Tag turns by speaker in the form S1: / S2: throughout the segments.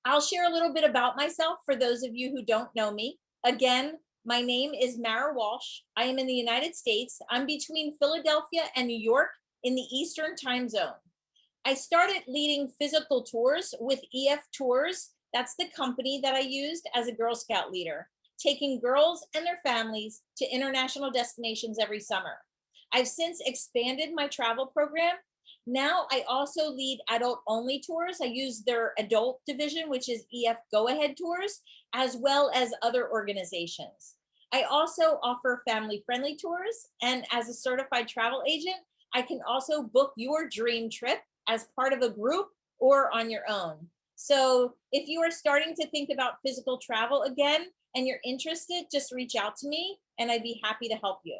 S1: I'll share a little bit about myself for those of you who don't know me. Again, my name is Mara Walsh. I am in the United States. I'm between Philadelphia and New York in the Eastern time zone. I started leading physical tours with EF Tours. That's the company that I used as a Girl Scout leader, taking girls and their families to international destinations every summer. I've since expanded my travel program. Now I also lead adult only tours. I use their adult division, which is EF Go Ahead Tours, as well as other organizations. I also offer family friendly tours. And as a certified travel agent, I can also book your dream trip as part of a group or on your own. So if you are starting to think about physical travel again and you're interested, just reach out to me and I'd be happy to help you.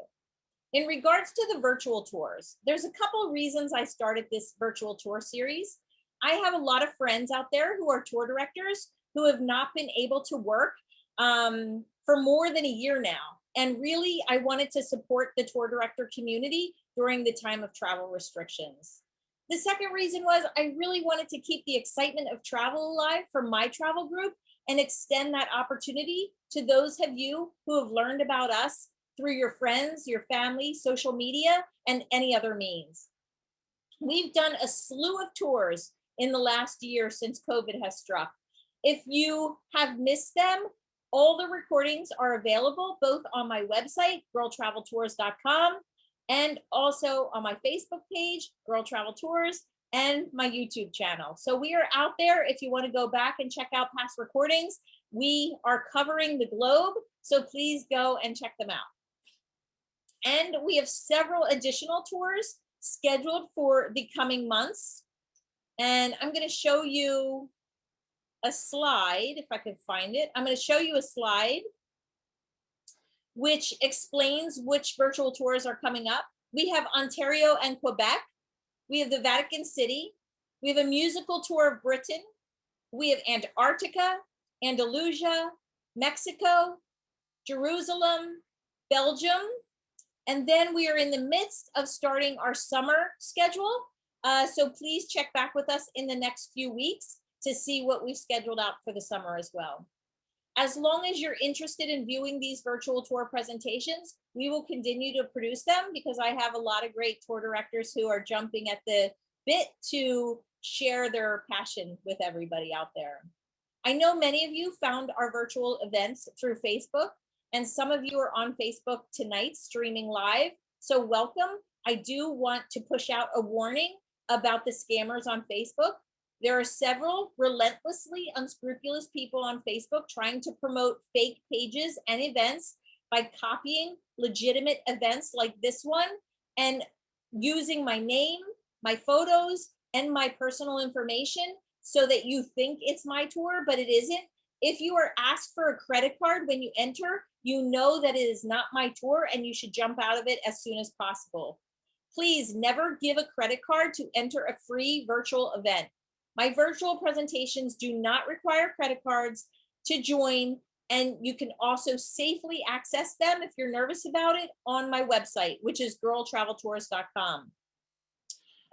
S1: In regards to the virtual tours, there's a couple of reasons I started this virtual tour series. I have a lot of friends out there who are tour directors who have not been able to work for more than a year now. And really, I wanted to support the tour director community during the time of travel restrictions. The second reason was I really wanted to keep the excitement of travel alive for my travel group and extend that opportunity to those of you who have learned about us through your friends, your family, social media, and any other means. We've done a slew of tours in the last year since COVID has struck. If you have missed them, all the recordings are available both on my website, girltraveltours.com, and also on my Facebook page, Girl Travel Tours, and my YouTube channel. So we are out there if you want to go back and check out past recordings. We are covering the globe, so please go and check them out. And we have several additional tours scheduled for the coming months. And I'm going to show you a slide, if I can find it. I'm going to show you a slide which explains which virtual tours are coming up. We have Ontario and Quebec. We have the Vatican City. We have a musical tour of Britain. We have Antarctica, Andalusia, Mexico, Jerusalem, Belgium. And then we are in the midst of starting our summer schedule. So please check back with us in the next few weeks to see what we've scheduled out for the summer as well. As long as you're interested in viewing these virtual tour presentations, we will continue to produce them because I have a lot of great tour directors who are jumping at the bit to share their passion with everybody out there. I know many of you found our virtual events through Facebook, and some of you are on Facebook tonight streaming live. So welcome. I do want to push out a warning about the scammers on Facebook. There are several relentlessly unscrupulous people on Facebook trying to promote fake pages and events by copying legitimate events like this one and using my name, my photos, and my personal information so that you think it's my tour, but it isn't. If you are asked for a credit card when you enter, you know that it is not my tour and you should jump out of it as soon as possible. Please never give a credit card to enter a free virtual event. My virtual presentations do not require credit cards to join, and you can also safely access them if you're nervous about it on my website, which is girltraveltours.com.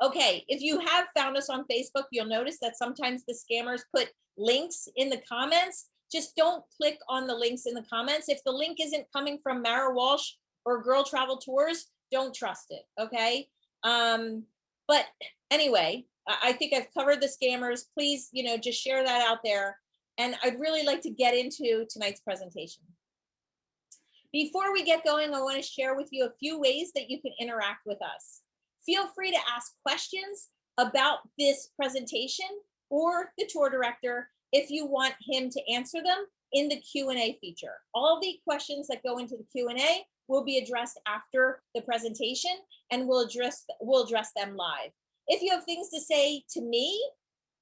S1: Okay, if you have found us on Facebook, you'll notice that sometimes the scammers put links in the comments. Just don't click on the links in the comments. If the link isn't coming from Mara Walsh or Girl Travel Tours, don't trust it, okay? But anyway, I think I've covered the scammers. Please, just share that out there. And I'd really like to get into tonight's presentation. Before we get going, I want to share with you a few ways that you can interact with us. Feel free to ask questions about this presentation or the tour director if you want him to answer them in the Q&A feature. All the questions that go into the Q&A will be addressed after the presentation, and we'll address them live. If you have things to say to me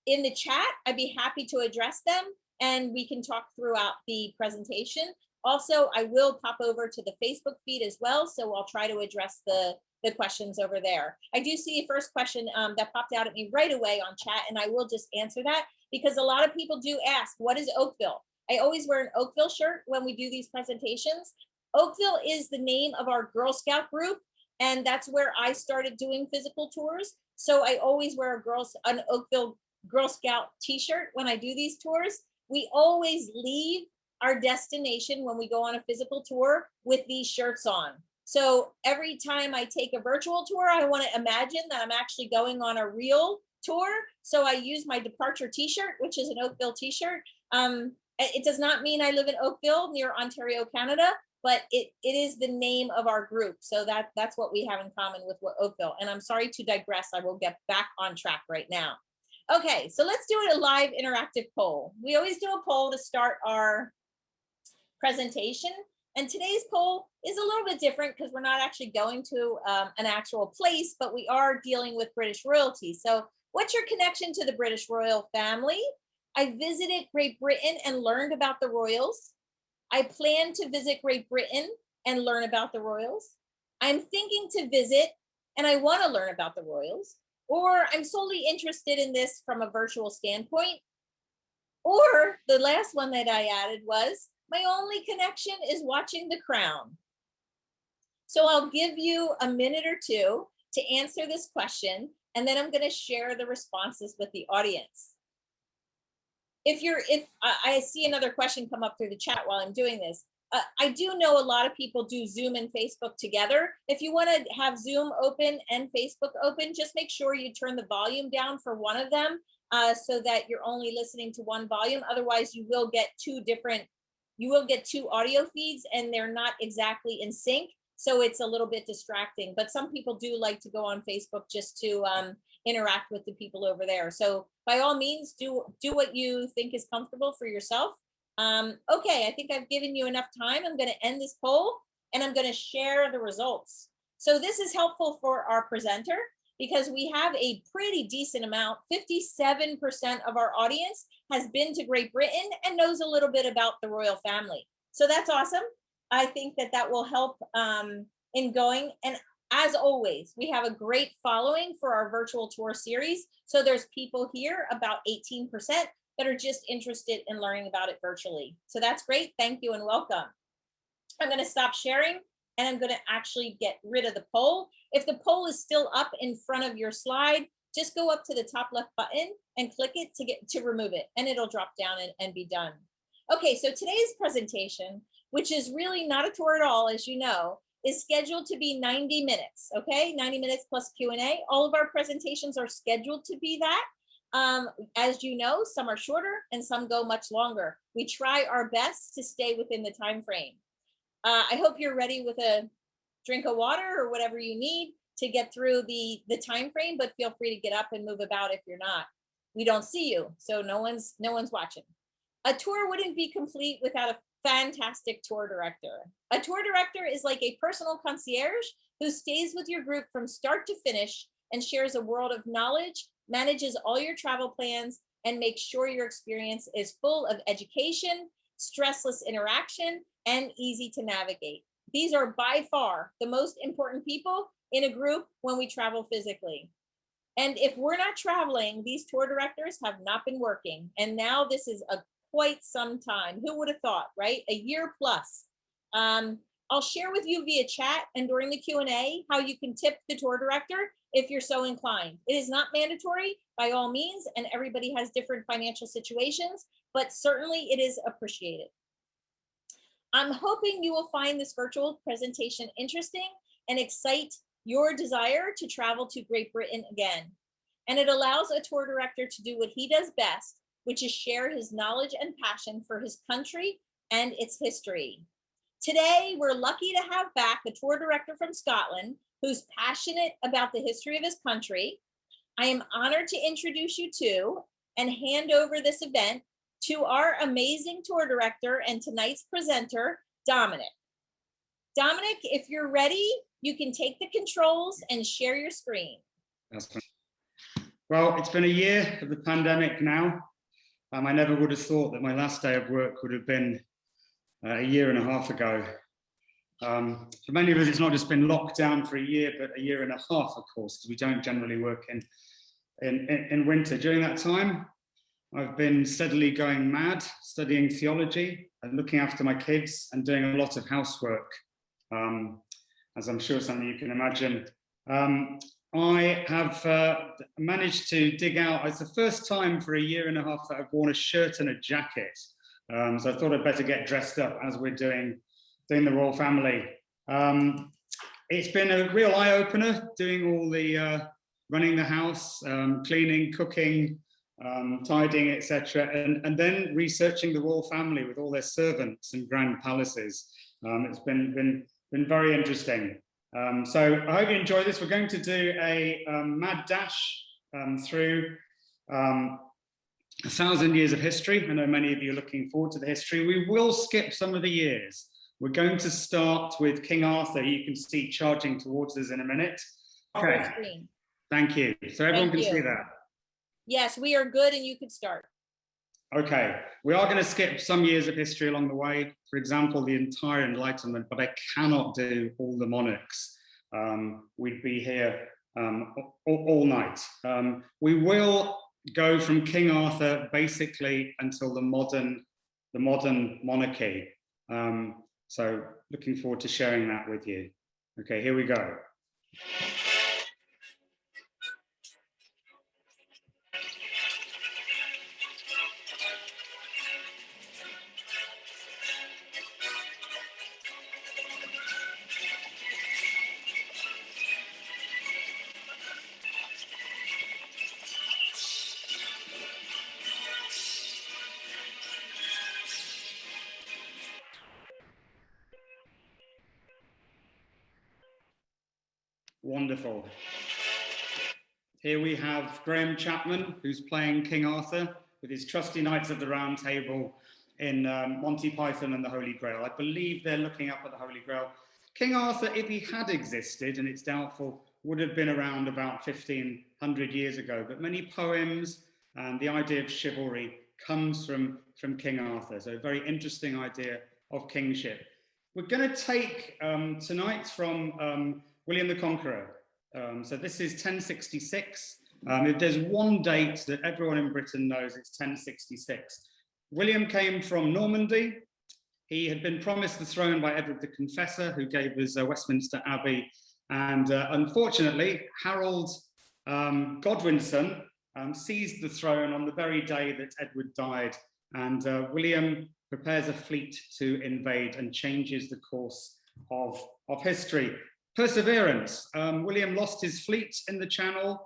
S1: in the chat, I'd be happy to address them, and we can talk throughout the presentation. Also, I will pop over to the Facebook feed as well, so I'll try to address the questions over there. I do see a first question that popped out at me right away on chat, and I will just answer that because a lot of people do ask, what is Oakville? I always wear an Oakville shirt when we do these presentations. Oakville is the name of our Girl Scout group, and that's where I started doing physical tours. So I always wear an Oakville Girl Scout t-shirt when I do these tours. We always leave our destination when we go on a physical tour with these shirts on. So every time I take a virtual tour, I want to imagine that I'm actually going on a real tour. So I use my departure t-shirt, which is an Oakville t-shirt. It does not mean I live in Oakville near Ontario, Canada, but it is the name of our group. So that's what we have in common with Oakville. And I'm sorry to digress. I will get back on track right now. Okay, so let's do a live interactive poll. We always do a poll to start our presentation. And today's poll is a little bit different because we're not actually going to an actual place, but we are dealing with British royalty. So what's your connection to the British royal family? I visited Great Britain and learned about the royals. I plan to visit Great Britain and learn about the royals. I'm thinking to visit and I want to learn about the royals, or I'm solely interested in this from a virtual standpoint. Or the last one that I added was, my only connection is watching The Crown. So I'll give you a minute or two to answer this question, and then I'm going to share the responses with the audience. If I see another question come up through the chat while I'm doing this, I do know a lot of people do Zoom and Facebook together. If you want to have Zoom open and Facebook open, just make sure you turn the volume down for one of them so that you're only listening to one volume. Otherwise, you will get two audio feeds and they're not exactly in sync. So it's a little bit distracting, but some people do like to go on Facebook just to interact with the people over there. So by all means, do what you think is comfortable for yourself. Okay, I think I've given you enough time. I'm going to end this poll and I'm going to share the results. So this is helpful for our presenter because we have a pretty decent amount. 57% of our audience has been to Great Britain and knows a little bit about the royal family. So that's awesome. I think that will help in going. And as always, we have a great following for our virtual tour series. So there's people here, about 18%, that are just interested in learning about it virtually. So that's great. Thank you and welcome. I'm going to stop sharing and I'm going to actually get rid of the poll. If the poll is still up in front of your slide, just go up to the top left button and click it to remove it, and it'll drop down and be done. Okay, so today's presentation, which is really not a tour at all, as you know, is scheduled to be 90 minutes, okay? 90 minutes plus Q&A. All of our presentations are scheduled to be that. As you know, some are shorter and some go much longer. We try our best to stay within the time frame. I hope you're ready with a drink of water or whatever you need to get through the time frame, but feel free to get up and move about if you're not. We don't see you, so no one's watching. A tour wouldn't be complete without a fantastic tour director. A tour director is like a personal concierge who stays with your group from start to finish and shares a world of knowledge, manages all your travel plans, and makes sure your experience is full of education, stressless interaction, and easy to navigate. These are by far the most important people in a group when we travel physically. And if we're not traveling, these tour directors have not been working. And now this is quite some time. Who would have thought, right? A year plus. I'll share with you via chat and during the Q&A how you can tip the tour director if you're so inclined. It is not mandatory by all means, and everybody has different financial situations, but certainly it is appreciated. I'm hoping you will find this virtual presentation interesting and excite your desire to travel to Great Britain again. And it allows a tour director to do what he does best, which is share his knowledge and passion for his country and its history. Today, we're lucky to have back a tour director from Scotland who's passionate about the history of his country. I am honored to introduce you to and hand over this event to our amazing tour director and tonight's presenter, Dominic. Dominic, if you're ready, you can take the controls and share your screen.
S2: Well, it's been a year of the pandemic now. I never would have thought that my last day of work would have been a year and a half ago. For many of us, it's not just been locked down for a year, but a year and a half, of course, because we don't generally work in winter. During that time, I've been steadily going mad, studying theology and looking after my kids and doing a lot of housework, as I'm sure some of you can imagine. I have managed to dig out, it's the first time for a year and a half that I've worn a shirt and a jacket. So I thought I'd better get dressed up as we're doing the royal family. It's been a real eye-opener doing all the running the house, cleaning, cooking, tidying, etc., and then researching the royal family with all their servants and grand palaces. It's been very interesting. So I hope you enjoy this. We're going to do a mad dash through 1,000 years of history. I know many of you are looking forward to the history. We will skip some of the years. We're going to start with King Arthur. You can see charging towards us in a minute. Okay, thank you. So everyone can see that.
S1: Yes, we are good, and you can start.
S2: Okay, we are going to skip some years of history along the way. For example, the entire Enlightenment, but I cannot do all the monarchs. We'd be here all night. We will go from King Arthur basically until the modern monarchy. So looking forward to sharing that with you. Okay, here we go. Wonderful. Here we have Graham Chapman, who's playing King Arthur with his trusty Knights of the Round Table in Monty Python and the Holy Grail. I believe they're looking up at the Holy Grail. King Arthur, if he had existed, and it's doubtful, would have been around about 1,500 years ago. But many poems and the idea of chivalry comes from King Arthur. So a very interesting idea of kingship. We're going to take tonight from William the Conqueror. So this is 1066. If there's one date that everyone in Britain knows, it's 1066. William came from Normandy. He had been promised the throne by Edward the Confessor, who gave us Westminster Abbey. And unfortunately, Harold Godwinson seized the throne on the very day that Edward died. And William prepares a fleet to invade and changes the course of history. Perseverance. William lost his fleet in the Channel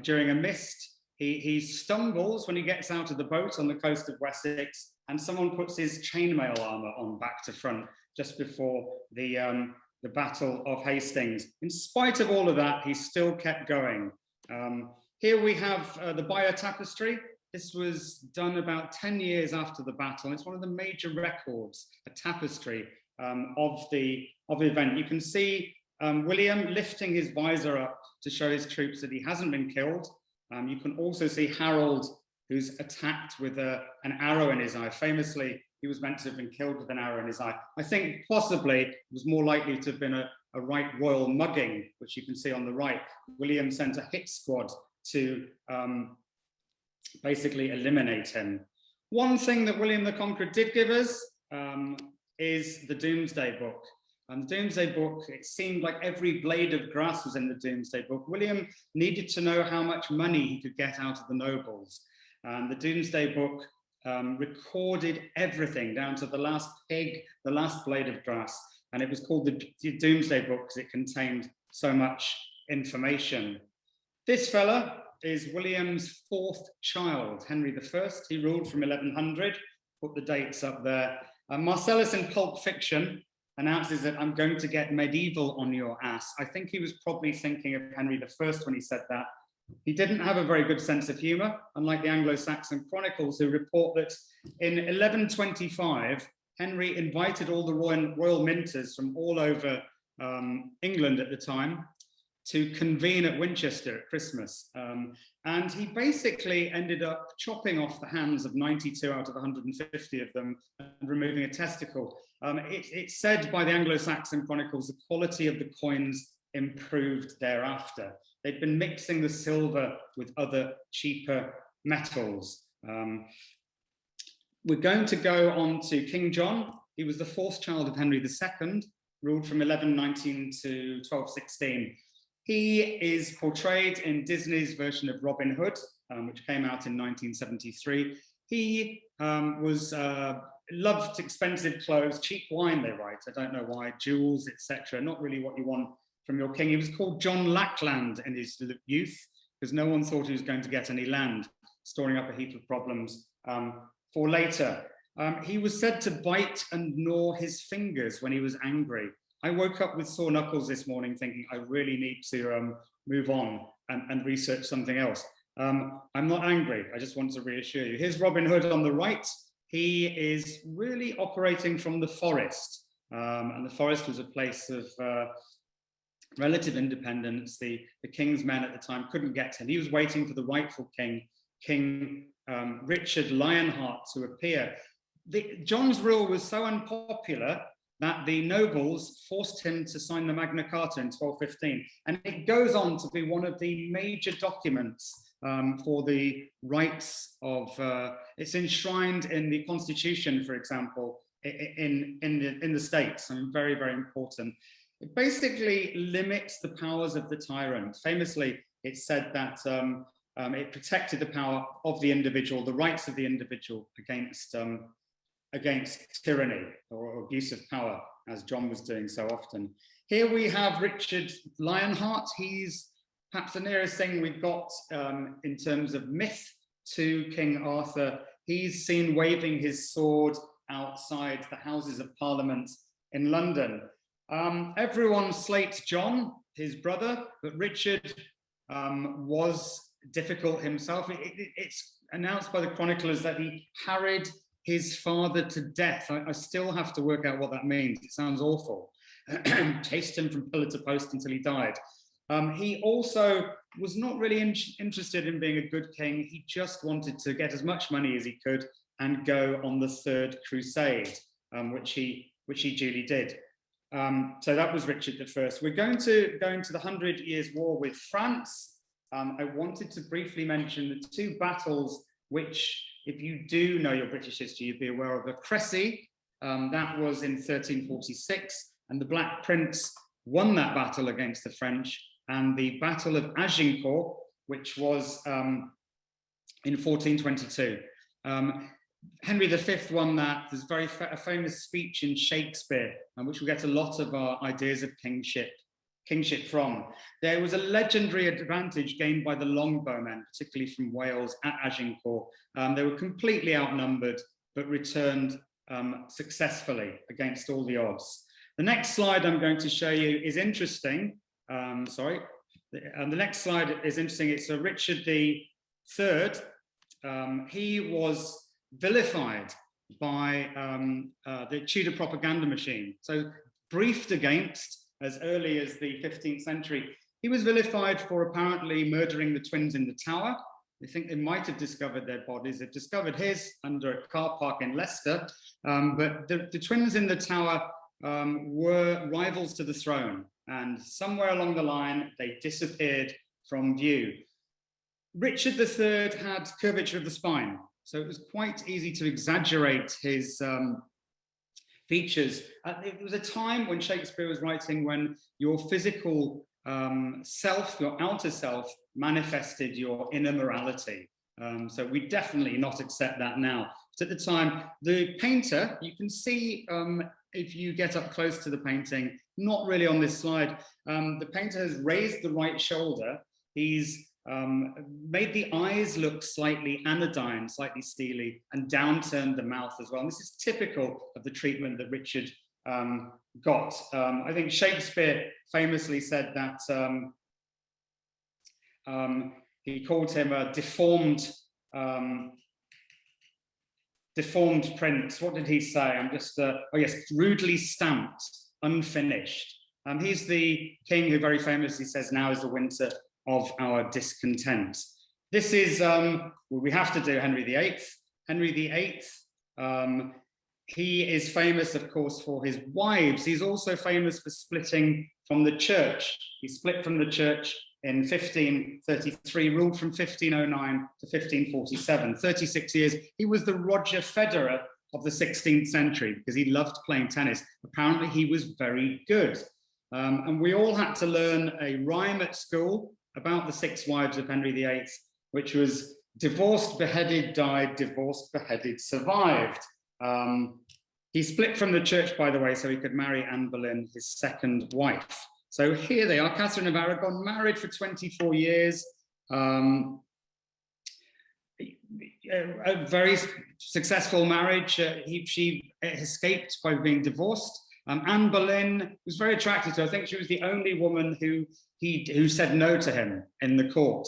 S2: during a mist. He stumbles when he gets out of the boat on the coast of Wessex, and someone puts his chainmail armor on back to front just before the Battle of Hastings. In spite of all of that, he still kept going. Here we have the Bayeux Tapestry. This was done about 10 years after the battle. It's one of the major records, a tapestry of the event. You can see William lifting his visor up to show his troops that he hasn't been killed. You can also see Harold, who's attacked with an arrow in his eye. Famously, he was meant to have been killed with an arrow in his eye. I think possibly it was more likely to have been a right royal mugging, which you can see on the right. William sent a hit squad to basically eliminate him. One thing that William the Conqueror did give us is the Doomsday Book. And the Doomsday Book, it seemed like every blade of grass was in the Doomsday Book. William needed to know how much money he could get out of the nobles. And the Doomsday Book recorded everything down to the last pig, the last blade of grass. And it was called the Doomsday Book because it contained so much information. This fella is William's fourth child, Henry I. He ruled from 1100, put the dates up there. Marcellus in Pulp Fiction announces that I'm going to get medieval on your ass. I think he was probably thinking of Henry I when he said that. He didn't have a very good sense of humor, unlike the Anglo-Saxon chronicles, who report that in 1125, Henry invited all the royal minters from all over England at the time to convene at Winchester at Christmas. And he basically ended up chopping off the hands of 92 out of 150 of them and removing a testicle. It's said by the Anglo-Saxon chronicles, the quality of the coins improved thereafter. They'd been mixing the silver with other cheaper metals. We're going to go on to King John. He was the fourth child of Henry II, ruled from 1119 to 1216. He is portrayed in Disney's version of Robin Hood, which came out in 1973. He loved expensive clothes, cheap wine, they write. I don't know why, jewels, etc. Not really what you want from your king. He was called John Lackland in his youth because no one thought he was going to get any land, storing up a heap of problems for later. He was said to bite and gnaw his fingers when he was angry. I woke up with sore knuckles this morning thinking I really need to move on and research something else. I'm not angry, I just want to reassure you. Here's Robin Hood on the right. He is really operating from the forest. And the forest was a place of relative independence. The king's men at the time couldn't get to him. He was waiting for the rightful king, King Richard Lionheart, to appear. John's rule was so unpopular that the nobles forced him to sign the Magna Carta in 1215. And it goes on to be one of the major documents for the rights of, it's enshrined in the Constitution, for example, in the States, and very, very important. It basically limits the powers of the tyrant. Famously, it said that it protected the power of the individual, the rights of the individual against tyranny or abuse of power, as John was doing so often. Here we have Richard Lionheart. He's perhaps the nearest thing we've got in terms of myth to King Arthur. He's seen waving his sword outside the Houses of Parliament in London. Everyone slates John, his brother, but Richard was difficult himself. It's announced by the chroniclers that he harried his father to death. I still have to work out what that means. It sounds awful. Chased him from pillar to post until he died. He also was not really interested in being a good king. He just wanted to get as much money as he could and go on the Third Crusade, which he duly did. So that was Richard I. We're going to go into the 100 Years' War with France. I wanted to briefly mention the two battles which, if you do know your British history, you'd be aware of. The Cressy, that was in 1346, and the Black Prince won that battle against the French, and the Battle of Agincourt, which was in 1422. Henry V won that. There's a famous speech in Shakespeare, which we get a lot of our ideas of kingship from. There was a legendary advantage gained by the longbowmen, particularly from Wales at Agincourt. They were completely outnumbered, but returned successfully against all the odds. The next slide I'm going to show you is interesting. The next slide is interesting. It's Richard III. He was vilified by the Tudor propaganda machine. So briefed against as early as the 15th century. He was vilified for apparently murdering the twins in the Tower. They think they might have discovered their bodies. They've discovered his under a car park in Leicester. But the twins in the Tower were rivals to the throne. And somewhere along the line, they disappeared from view. Richard III had curvature of the spine. So it was quite easy to exaggerate his features. It was a time when Shakespeare was writing when your physical self, your outer self, manifested your inner morality. So we definitely not accept that now. But at the time, the painter, you can see if you get up close to the painting, not really on this slide, the painter has raised the right shoulder. He's made the eyes look slightly anodyne, slightly steely, and downturned the mouth as well. And this is typical of the treatment that Richard got. I think Shakespeare famously said that he called him a deformed prince. What did he say? I'm just, oh yes, rudely stamped, unfinished. He's the king who very famously says, now is the winter of our discontent. This is, we have to do Henry VIII. Henry VIII, he is famous, of course, for his wives. He's also famous for splitting from the church. He split from the church in 1533, ruled from 1509 to 1547, 36 years. He was the Roger Federer of the 16th century because he loved playing tennis. Apparently he was very good. And we all had to learn a rhyme at school about the 6 wives of Henry VIII, which was divorced, beheaded, died, divorced, beheaded, survived. He split from the church, by the way, so he could marry Anne Boleyn, his 2nd wife. So here they are, Catherine of Aragon, married for 24 years. A very successful marriage. She escaped by being divorced. Anne Boleyn was very attracted to her. I think she was the only woman who said no to him in the court.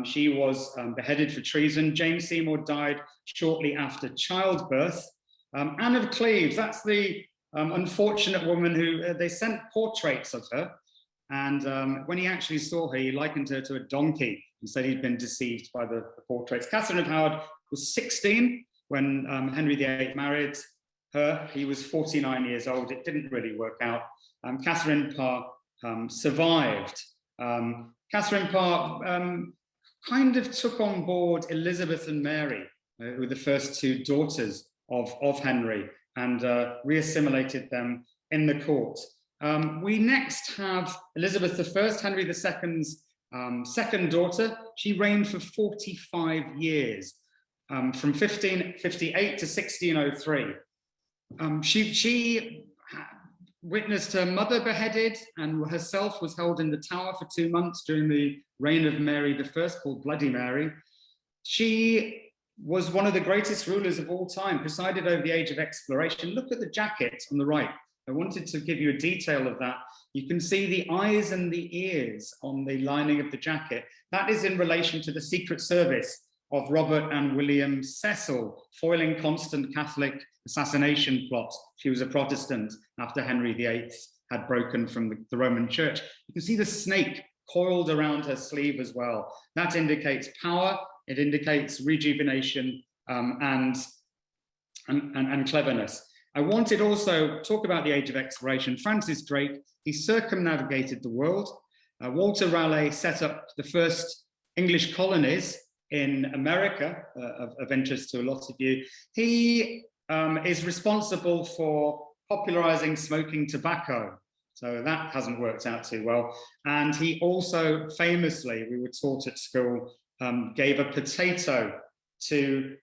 S2: She was beheaded for treason. James Seymour died shortly after childbirth. Anne of Cleves, that's the unfortunate woman who they sent portraits of her. And when he actually saw her, he likened her to a donkey and said he'd been deceived by the portraits. Catherine of Howard was 16 when Henry VIII married her. He was 49 years old. It didn't really work out. Catherine Parr survived. Catherine Parr kind of took on board Elizabeth and Mary, who were the first 2 daughters of Henry, and re-assimilated them in the court. We next have Elizabeth I, Henry II's 2nd daughter. She reigned for 45 years, from 1558 to 1603. She witnessed her mother beheaded and herself was held in the Tower for 2 months during the reign of Mary I, called Bloody Mary. She was one of the greatest rulers of all time, presided over the age of exploration. Look at the jacket on the right. I wanted to give you a detail of that. You can see the eyes and the ears on the lining of the jacket. That is in relation to the Secret Service of Robert and William Cecil, foiling constant Catholic assassination plots. She was a Protestant after Henry VIII had broken from the Roman Church. You can see the snake coiled around her sleeve as well. That indicates power. It indicates rejuvenation and cleverness. I wanted also to talk about the age of exploration. Francis Drake, he circumnavigated the world. Walter Raleigh set up the first English colonies in America, of interest to a lot of you. He is responsible for popularizing smoking tobacco. So that hasn't worked out too well. And he also famously, we were taught at school, gave a potato to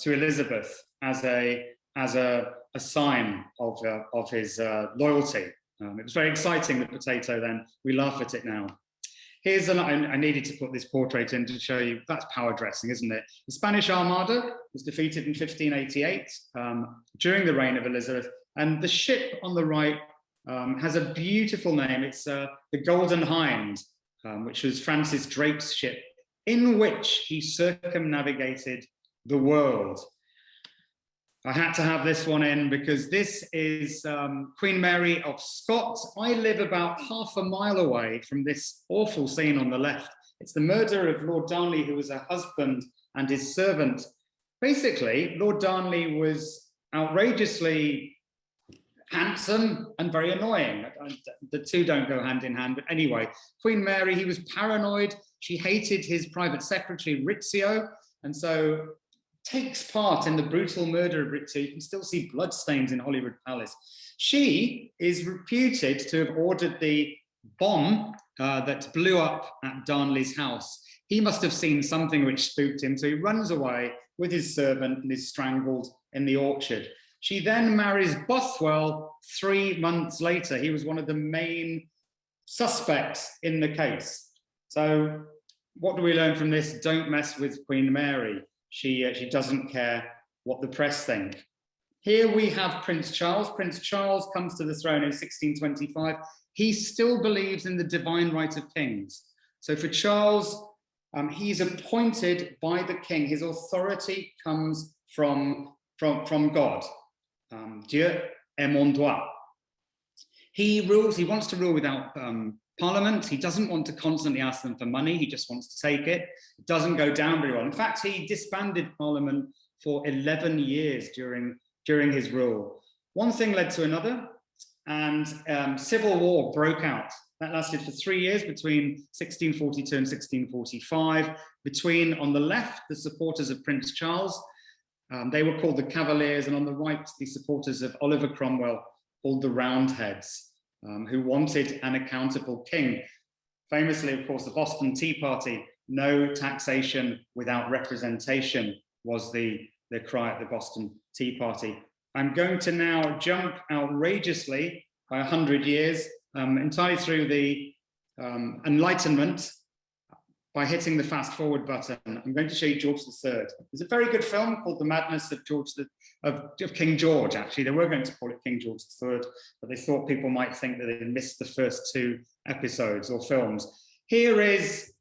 S2: Elizabeth as a sign of his loyalty. It was very exciting, the potato then. We laugh at it now. Here's I needed to put this portrait in to show you, that's power dressing, isn't it? The Spanish Armada was defeated in 1588 during the reign of Elizabeth. And the ship on the right has a beautiful name. It's the Golden Hind, which was Francis Drake's ship, in which he circumnavigated the world. I had to have this one in because this is Queen Mary of Scots. I live about half a mile away from this awful scene on the left. It's the murder of Lord Darnley, who was her husband and his servant. Basically, Lord Darnley was outrageously handsome and very annoying. The two don't go hand in hand, but anyway, Queen Mary, he was paranoid. She hated his private secretary, Rizzio, and so takes part in the brutal murder of Rizzio. You can still see bloodstains in Holyrood Palace. She is reputed to have ordered the bomb that blew up at Darnley's house. He must have seen something which spooked him, so he runs away with his servant and is strangled in the orchard. She then marries Bothwell 3 months later. He was one of the main suspects in the case. So what do we learn from this? Don't mess with Queen Mary. She doesn't care what the press think. Here we have Prince Charles. Prince Charles comes to the throne in 1625. He still believes in the divine right of kings. So for Charles, he's appointed by the king. His authority comes from God. Dieu est mon droit. He rules, he wants to rule without Parliament. He doesn't want to constantly ask them for money. He just wants to take it. It doesn't go down very well. In fact, he disbanded Parliament for 11 years during his rule. One thing led to another, and civil war broke out. That lasted for 3 years, between 1642 and 1645. Between, on the left, the supporters of Prince Charles. They were called the Cavaliers, and on the right, the supporters of Oliver Cromwell, called the Roundheads. who wanted an accountable king. Famously, of course, the Boston Tea Party, no taxation without representation, was the cry at the Boston Tea Party. I'm going to now jump outrageously by 100 years, entirely through the Enlightenment, by hitting the fast forward button. I'm going to show you George III. There's a very good film called The Madness of King George, actually. They were going to call it King George III, but they thought people might think that they missed the first 2 episodes or films. Here is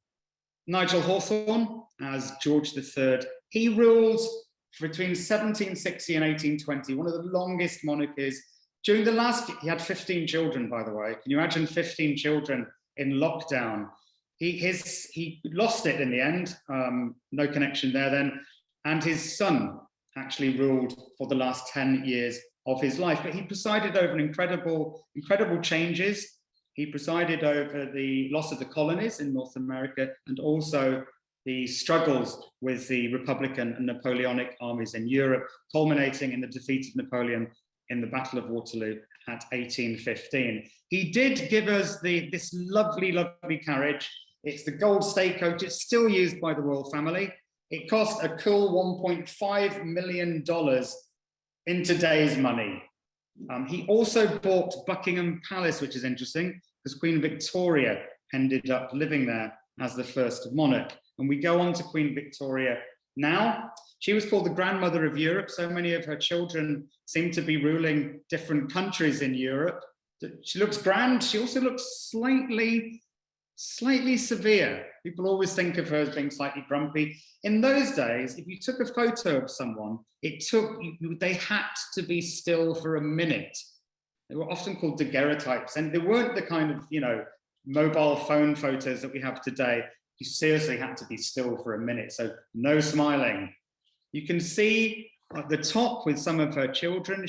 S2: Nigel Hawthorne as George III. He ruled between 1760 and 1820, one of the longest monarchies. During the last, he had 15 children, by the way. Can you imagine 15 children in lockdown? He lost it in the end, no connection there then, and his son actually ruled for the last 10 years of his life. But he presided over incredible changes. He presided over the loss of the colonies in North America and also the struggles with the Republican and Napoleonic armies in Europe, culminating in the defeat of Napoleon in the Battle of Waterloo at 1815. He did give us this lovely, lovely carriage. It's the gold state coach. It's still used by the royal family. It cost a cool $1.5 million in today's money. He also bought Buckingham Palace, which is interesting, because Queen Victoria ended up living there as the first monarch. And we go on to Queen Victoria now. She was called the grandmother of Europe. So many of her children seem to be ruling different countries in Europe. She looks grand. She also looks slightly severe. People always think of her as being slightly grumpy. In those days, if you took a photo of someone, they had to be still for a minute. They were often called daguerreotypes, and they weren't the kind of, mobile phone photos that we have today. You seriously had to be still for a minute, so no smiling. You can see at the top with some of her children,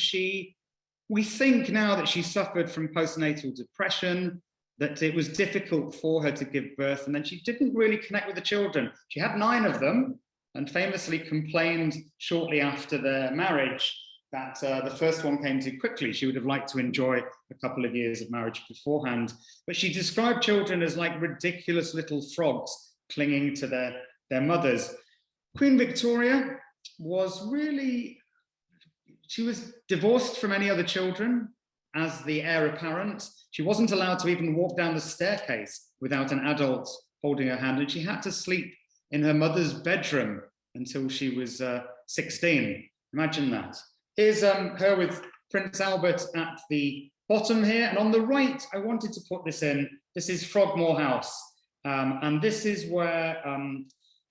S2: we think now that she suffered from postnatal depression, that it was difficult for her to give birth, and then she didn't really connect with the children. She had 9 of them and famously complained shortly after their marriage that the first one came too quickly. She would have liked to enjoy a couple of years of marriage beforehand. But she described children as like ridiculous little frogs clinging to their mothers. Queen Victoria she was divorced from any other children as the heir apparent. She wasn't allowed to even walk down the staircase without an adult holding her hand, and she had to sleep in her mother's bedroom until she was 16. Imagine that. Here's her with Prince Albert at the bottom here, and on the right, I wanted to put this in. This is Frogmore House, and this is where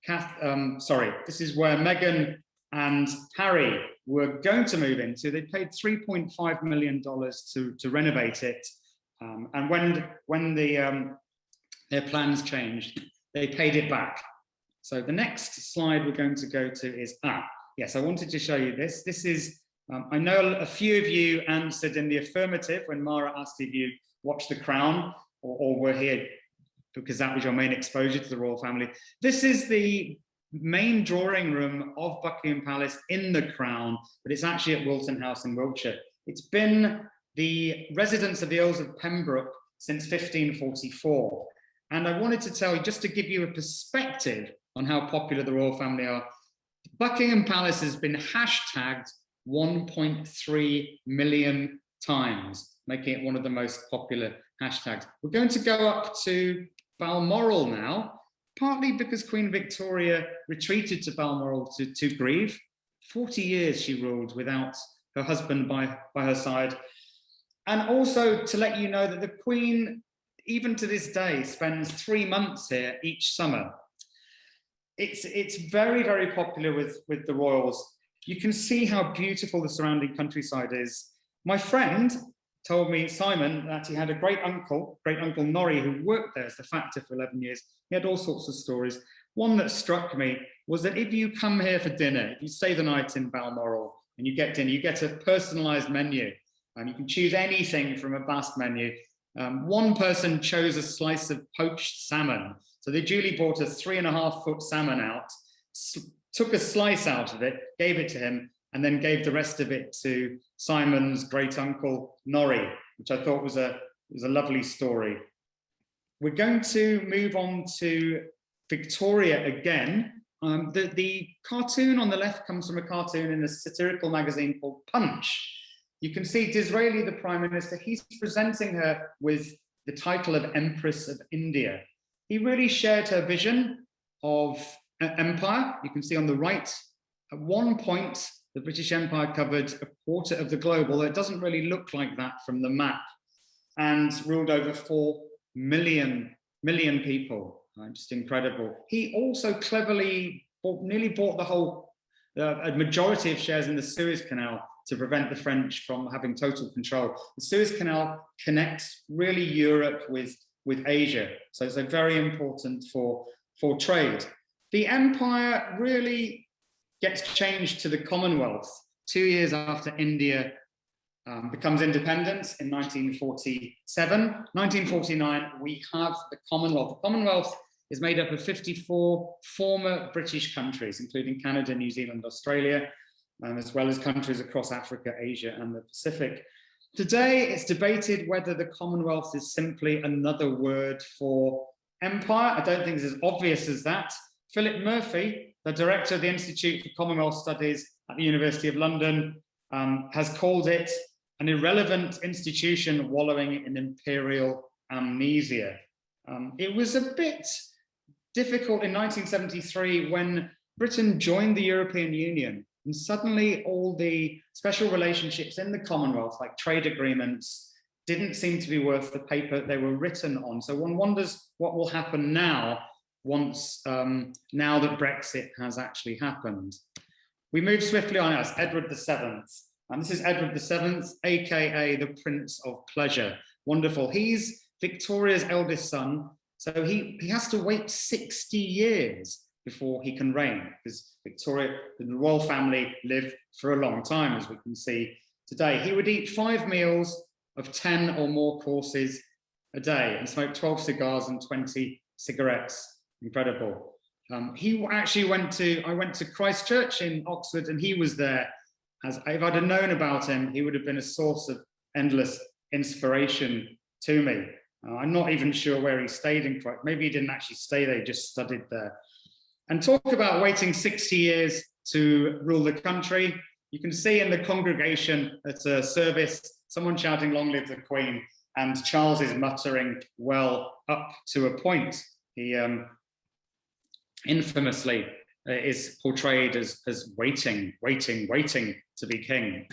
S2: Meghan and Harry were going to move into. They paid $3.5 million to renovate it, and when their plans changed, they paid it back. So the next slide we're going to go to is yes, I wanted to show you this. This is I know a few of you answered in the affirmative when Mara asked if you watched The Crown or were here because that was your main exposure to the royal family. This is the main drawing room of Buckingham Palace in The Crown, but it's actually at Wilton House in Wiltshire. It's been the residence of the Earls of Pembroke since 1544. And I wanted to tell you, just to give you a perspective on how popular the royal family are, Buckingham Palace has been hashtagged 1.3 million times, making it one of the most popular hashtags. We're going to go up to Balmoral now, partly because Queen Victoria retreated to Balmoral to grieve. 40 years she ruled without her husband by her side. And also to let you know that the Queen, even to this day, spends 3 months here each summer. It's very, very popular with the royals. You can see how beautiful the surrounding countryside is. My friend told me, Simon, that he had a great uncle Norrie, who worked there as the factor for 11 years. He had all sorts of stories. One that struck me was that if you come here for dinner, if you stay the night in Balmoral and you get dinner, you get a personalised menu, and you can choose anything from a vast menu. One person chose a slice of poached salmon. So they duly bought a 3.5-foot salmon out, took a slice out of it, gave it to him, and then gave the rest of it to Simon's great uncle Norrie, which I thought was a was a lovely story. We're going to move on to Victoria again. The cartoon on the left comes from a cartoon in a satirical magazine called Punch. You can see Disraeli, the Prime Minister, he's presenting her with the title of Empress of India. He really shared her vision of empire. You can see on the right, at one point, the British Empire covered a quarter of the globe, although it doesn't really look like that from the map, and ruled over 4 million people. Just incredible. He also cleverly nearly bought the whole, a majority of shares in the Suez Canal to prevent the French from having total control. The Suez Canal connects really Europe with Asia, so it's very important for trade. The empire really gets changed to the Commonwealth 2 years after India becomes independent in 1947. 1949, we have the Commonwealth. The Commonwealth is made up of 54 former British countries, including Canada, New Zealand, Australia, as well as countries across Africa, Asia, and the Pacific. Today, it's debated whether the Commonwealth is simply another word for empire. I don't think it's as obvious as that. Philip Murphy, the director of the Institute for Commonwealth Studies at the University of London, has called it an irrelevant institution wallowing in imperial amnesia. It was a bit difficult in 1973 when Britain joined the European Union, and suddenly all the special relationships in the Commonwealth, like trade agreements, didn't seem to be worth the paper they were written on. So one wonders what will happen now, now that Brexit has actually happened. We move swiftly on. It's Edward VII. And this is Edward VII, aka the Prince of Pleasure. Wonderful. He's Victoria's eldest son, so he has to wait 60 years before he can reign, because Victoria, the royal family, live for a long time, as we can see today. He would eat 5 meals of 10 or more courses a day and smoke 12 cigars and 20 cigarettes. Incredible. He actually I went to Christ Church in Oxford, and he was there. As if I'd have known about him, he would have been a source of endless inspiration to me. I'm not even sure where he stayed in Christ. Maybe he didn't actually stay there, he just studied there. And talk about waiting 60 years to rule the country. You can see in the congregation at a service, someone shouting, "Long live the Queen," and Charles is muttering, "Well, up to a point." He infamously is portrayed as waiting to be king.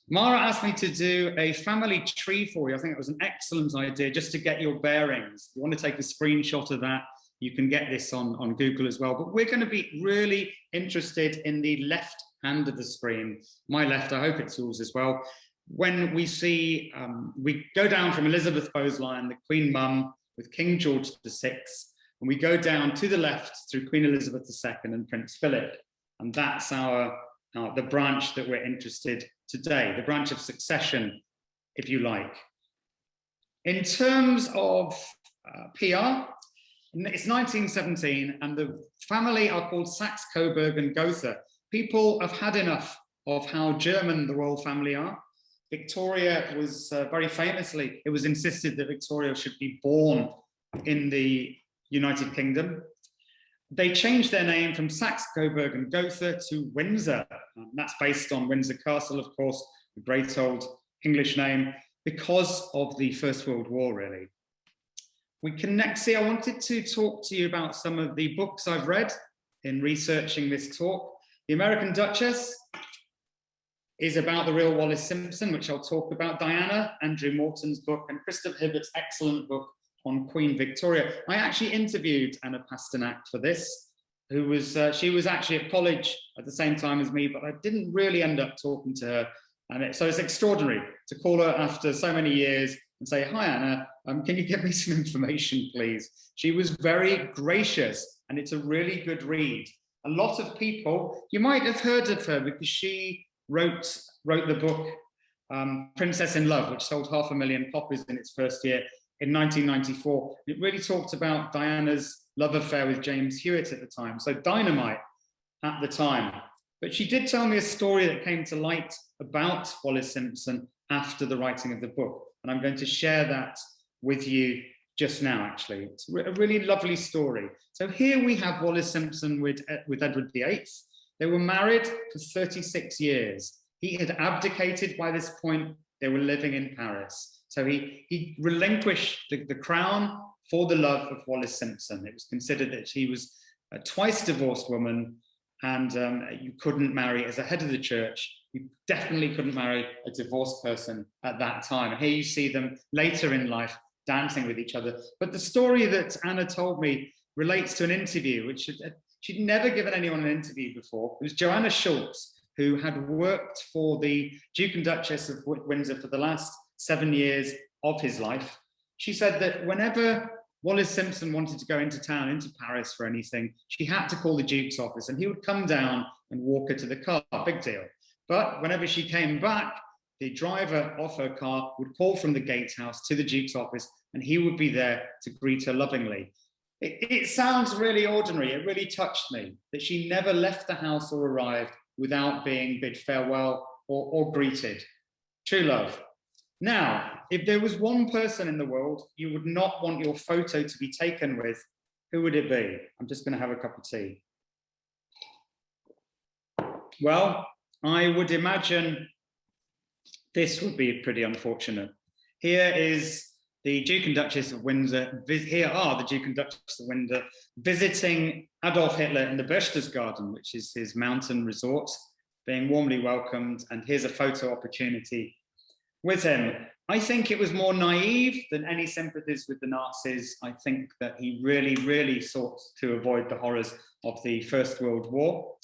S2: Mara asked me to do a family tree for you. I think it was an excellent idea, just to get your bearings. If you want to take a screenshot of that, you can get this on Google as well. But we're going to be really interested in the left hand of the screen. My left, I hope it's yours as well. When we see, we go down from Elizabeth Bowes line, the Queen Mum, with King George VI, and we go down to the left through Queen Elizabeth II and Prince Philip. And that's the branch that we're interested today, the branch of succession, if you like. In terms of PR, it's 1917, and the family are called Saxe-Coburg and Gotha. People have had enough of how German the royal family are. Victoria was very famously, it was insisted that Victoria should be born in the United Kingdom. They changed their name from Saxe-Coburg and Gotha to Windsor. That's based on Windsor Castle, of course, a great old English name, because of the First World War, really. We can next see, I wanted to talk to you about some of the books I've read in researching this talk. The American Duchess is about the real Wallis Simpson, which I'll talk about. Diana, Andrew Morton's book, and Christopher Hibbert's excellent book on Queen Victoria. I actually interviewed Anna Pasternak for this, who was, she was actually at college at the same time as me, but I didn't really end up talking to her. And so it's extraordinary to call her after so many years and say, "Hi, Anna, can you give me some information, please?" She was very gracious, and it's a really good read. A lot of people, you might have heard of her because she wrote the book Princess in Love, which sold 500,000 copies in its first year in 1994. It really talked about Diana's love affair with James Hewitt at the time, so dynamite at the time. But she did tell me a story that came to light about Wallis Simpson after the writing of the book. And I'm going to share that with you just now, actually. It's a really lovely story. So here we have Wallis Simpson with Edward VIII. They were married for 36 years. He had abdicated by this point. They were living in Paris. So he relinquished the crown for the love of Wallis Simpson. It was considered that she was a twice divorced woman, and you couldn't marry, as a head of the church, you definitely couldn't marry a divorced person at that time. Here you see them later in life dancing with each other. But the story that Anna told me relates to an interview, which she'd never given anyone an interview before. It was Joanna Schultz, who had worked for the Duke and Duchess of Windsor for the last 7 years of his life. She said that whenever Wallis Simpson wanted to go into town, into Paris for anything, she had to call the Duke's office, and he would come down and walk her to the car, big deal. But whenever she came back, the driver of her car would call from the gatehouse to the Duke's office, and he would be there to greet her lovingly. It sounds really ordinary. It really touched me that she never left the house or arrived without being bid farewell or greeted. True love. Now, if there was one person in the world you would not want your photo to be taken with, who would it be? I'm just going to have a cup of tea. Well, I would imagine this would be pretty unfortunate. Here is the Duke and Duchess of Windsor. Here are the Duke and Duchess of Windsor visiting Adolf Hitler in the Berchtesgaden, which is his mountain resort, being warmly welcomed. And here's a photo opportunity with him. I think it was more naive than any sympathies with the Nazis. I think that he really, really sought to avoid the horrors of the First World War.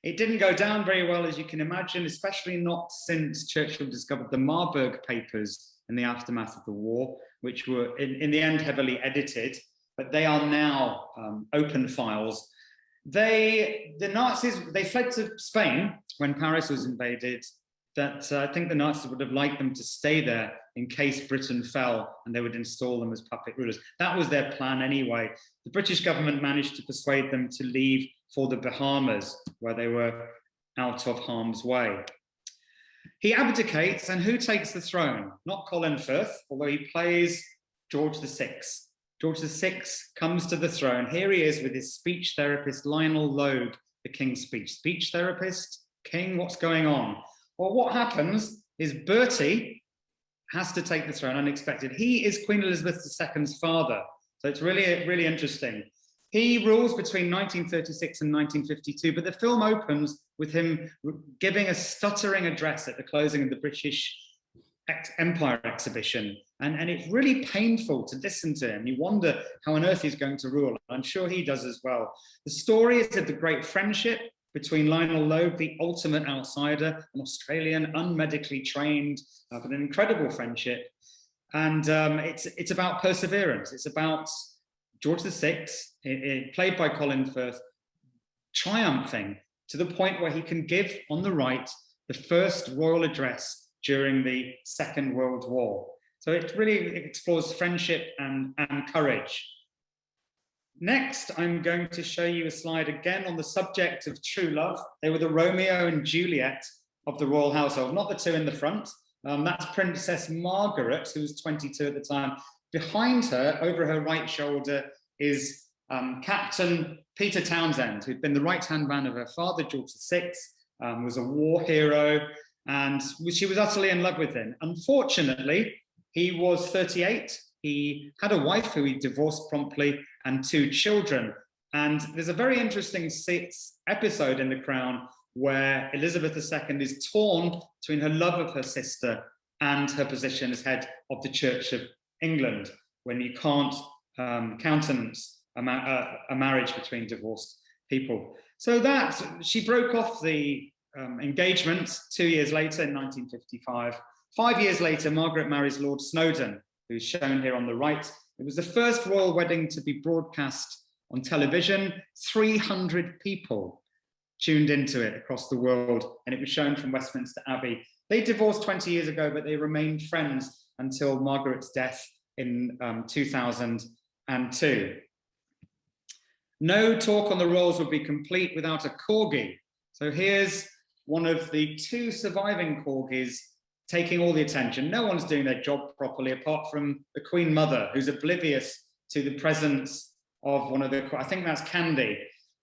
S2: It didn't go down very well, as you can imagine, especially not since Churchill discovered the Marburg papers in the aftermath of the war, which were in the end heavily edited, but they are now open files. The Nazis, they fled to Spain when Paris was invaded. That I think the Nazis would have liked them to stay there in case Britain fell, and they would install them as puppet rulers. That was their plan anyway. The British government managed to persuade them to leave for the Bahamas, where they were out of harm's way. He abdicates, and who takes the throne? Not Colin Firth, although he plays George VI. George VI comes to the throne. Here he is with his speech therapist, Lionel Logue, the King's Speech. Speech therapist? King, what's going on? Well, what happens is Bertie has to take the throne unexpected. He is Queen Elizabeth II's father. So it's really, really interesting. He rules between 1936 and 1952, but the film opens with him giving a stuttering address at the closing of the British Empire exhibition. And it's really painful to listen to him. You wonder how on earth he's going to rule. I'm sure he does as well. The story is of the great friendship between Lionel Logue, the ultimate outsider, an Australian, unmedically trained, but an incredible friendship. And it's about perseverance. It's about George VI, played by Colin Firth, triumphing to the point where he can give, on the right, the first royal address during the Second World War. So it really explores friendship and courage. Next, I'm going to show you a slide again on the subject of true love. They were the Romeo and Juliet of the royal household, not the two in the front. That's Princess Margaret, who was 22 at the time. Behind her, over her right shoulder, is Captain Peter Townsend, who'd been the right-hand man of her father, George VI, was a war hero, and she was utterly in love with him. Unfortunately, he was 38. He had a wife who he divorced promptly and 2 children. And there's a very interesting episode in The Crown where Elizabeth II is torn between her love of her sister and her position as head of the Church of England, when you can't countenance a marriage between divorced people. So that she broke off the engagement 2 years later in 1955. 5 years later, Margaret marries Lord Snowdon, who's shown here on the right. It was the first royal wedding to be broadcast on television. 300 people tuned into it across the world, and it was shown from Westminster Abbey. They divorced 20 years ago, but they remained friends until Margaret's death in 2002. No talk on the royals would be complete without a corgi. So here's one of the 2 surviving corgis taking all the attention. No one's doing their job properly apart from the Queen Mother, who's oblivious to the presence of one of the, I think that's Candy.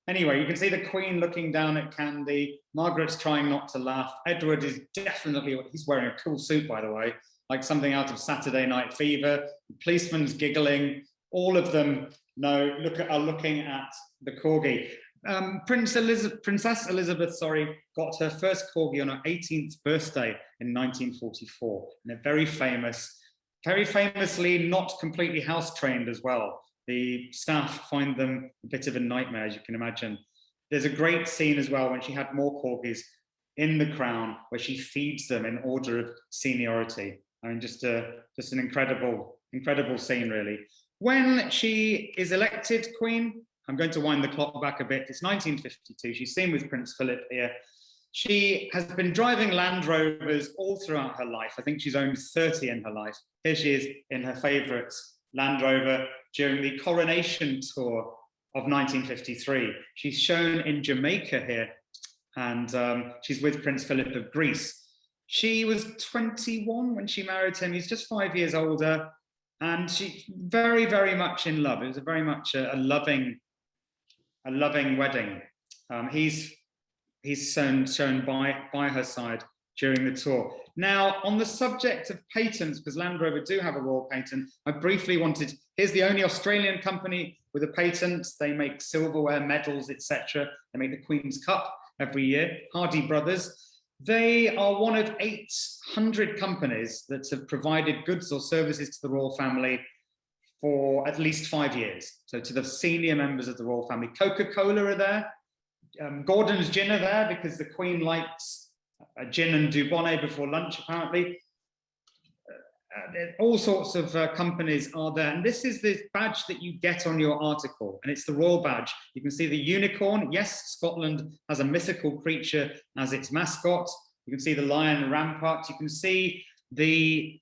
S2: Anyway, you can see the Queen looking down at Candy. Margaret's trying not to laugh. Edward is definitely, he's wearing a cool suit, by the way, like something out of Saturday Night Fever. The policeman's giggling. All of them are looking at the corgi. Princess Elizabeth, sorry, got her first corgi on her 18th birthday in 1944. And they're very famously not completely house trained as well. The staff find them a bit of a nightmare, as you can imagine. There's a great scene as well when she had more corgis in the Crown, where she feeds them in order of seniority. I mean, just an incredible scene, really. When she is elected Queen, I'm going to wind the clock back a bit. It's 1952. She's seen with Prince Philip here. She has been driving Land Rovers all throughout her life. I think she's owned 30 in her life. Here she is in her favourite Land Rover during the coronation tour of 1953. She's shown in Jamaica here, and she's with Prince Philip of Greece. She was 21 when she married him. He's just 5 years older, and she's very, very much in love. It was very much a loving wedding. He's shown by her side during the tour. Now, on the subject of patents, because Land Rover do have a royal patent, I briefly wanted, here's the only Australian company with a patent. They make silverware, medals, etc. They make the Queen's Cup every year, Hardy Brothers. They are one of 800 companies that have provided goods or services to the royal family for at least 5 years. So to the senior members of the royal family. Coca-Cola are there. Gordon's Gin are there because the Queen likes a gin and Dubonnet before lunch, apparently. All sorts of companies are there. And this is the badge that you get on your article, and it's the royal badge. You can see the unicorn. Yes, Scotland has a mythical creature as its mascot. You can see the lion rampart. You can see the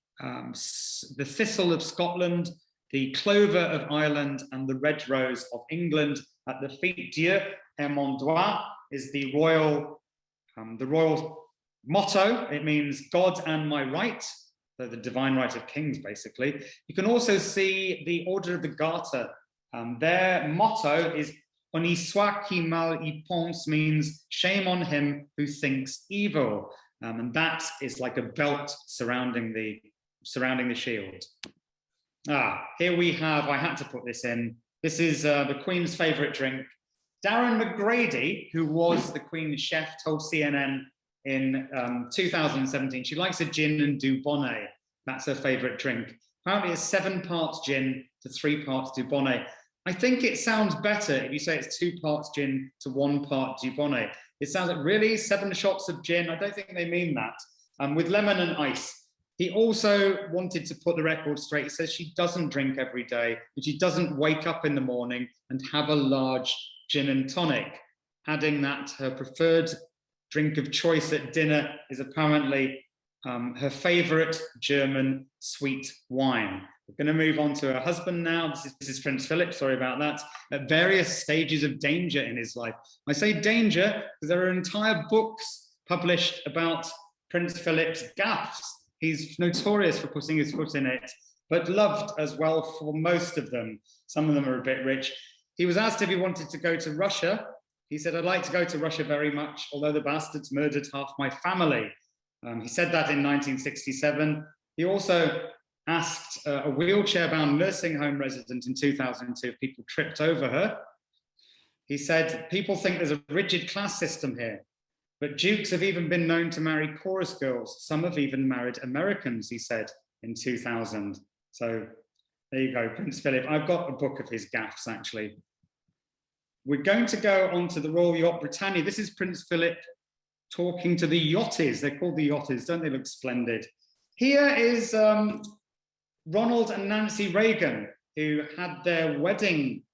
S2: thistle of Scotland, the clover of Ireland, and the red rose of England. At the feet, Dieu est mon droit is the royal motto. It means God and my right. So the divine right of kings, basically. You can also see the Order of the Garter. Their motto is "On y soit qui mal y pense," means shame on him who thinks evil. And that is like a belt surrounding the shield. Here we have, I had to put this in. This is the Queen's favourite drink. Darren McGrady, who was the Queen's chef, told CNN in 2017, she likes a gin and Dubonnet. That's her favourite drink. Apparently it's 7 parts gin to 3 parts Dubonnet. I think it sounds better if you say it's 2 parts gin to 1 part Dubonnet. It sounds like, really, 7 shots of gin? I don't think they mean that. With lemon and ice. He also wanted to put the record straight. He says she doesn't drink every day, and she doesn't wake up in the morning and have a large gin and tonic, adding that her preferred drink of choice at dinner is apparently her favourite German sweet wine. We're going to move on to her husband now. This is Prince Philip, sorry about that. At various stages of danger in his life. I say danger because there are entire books published about Prince Philip's gaffes. He's notorious for putting his foot in it, but loved as well for most of them. Some of them are a bit rich. He was asked if he wanted to go to Russia. He said, "I'd like to go to Russia very much, although the bastards murdered half my family." He said that in 1967. He also asked a wheelchair-bound nursing home resident in 2002 if people tripped over her. He said, "People think there's a rigid class system here, but dukes have even been known to marry chorus girls. Some have even married Americans," he said in 2000. So there you go, Prince Philip. I've got a book of his gaffes, actually. We're going to go on to the Royal Yacht Britannia. This is Prince Philip talking to the yachties. They're called the yachties. Don't they look splendid? Here is Ronald and Nancy Reagan, who had their wedding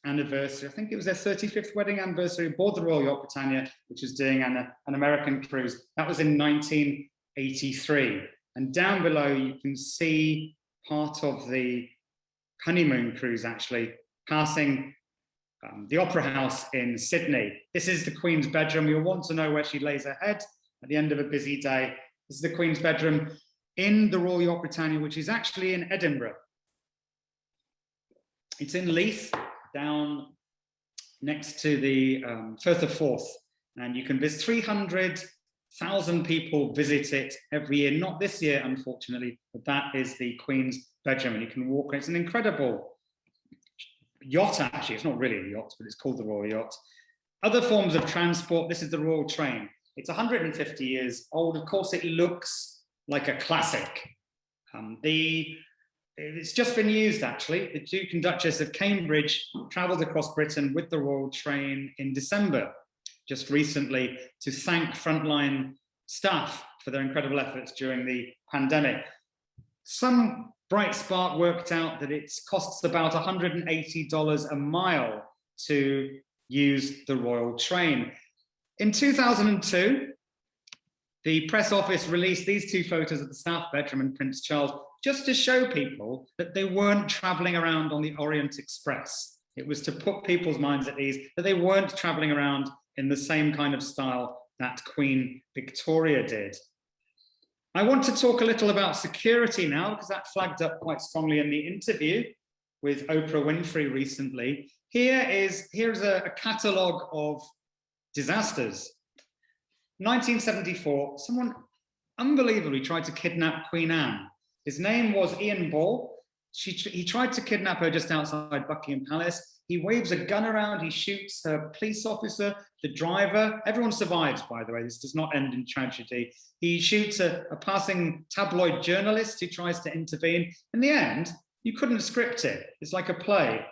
S2: anniversary. I think it was their 35th wedding anniversary aboard the Royal Yacht Britannia, which was doing an American cruise. That was in 1983. And down below, you can see part of the honeymoon cruise, actually, passing the Opera House in Sydney. This is the Queen's bedroom. You'll want to know where she lays her head at the end of a busy day. This is the Queen's bedroom in the Royal Yacht Britannia, which is actually in Edinburgh. It's in Leith, down next to the Firth of Forth, and you can visit 300,000 people visit it every year. Not this year, unfortunately, but that is the Queen's bedroom, and you can walk. It's an incredible yacht, actually. It's not really a yacht, but it's called the Royal Yacht. Other forms of transport. This is the Royal Train. It's 150 years old. Of course, it looks like a classic. It's just been used, actually. The Duke and Duchess of Cambridge travelled across Britain with the Royal Train in December, just recently, to thank frontline staff for their incredible efforts during the pandemic. Some bright spark worked out that it costs about $180 a mile to use the Royal Train. In 2002, the press office released these two photos of the staff bedroom and Prince Charles, just to show people that they weren't traveling around on the Orient Express. It was to put people's minds at ease that they weren't traveling around in the same kind of style that Queen Victoria did. I want to talk a little about security now, because that flagged up quite strongly in the interview with Oprah Winfrey recently. Here's a catalogue of disasters. 1974, someone unbelievably tried to kidnap Queen Anne. His name was Ian Ball. He tried to kidnap her just outside Buckingham Palace. He waves a gun around, he shoots a police officer, the driver. Everyone survives, by the way. This does not end in tragedy. He shoots a passing tabloid journalist who tries to intervene. In the end, you couldn't script it. It's like a play.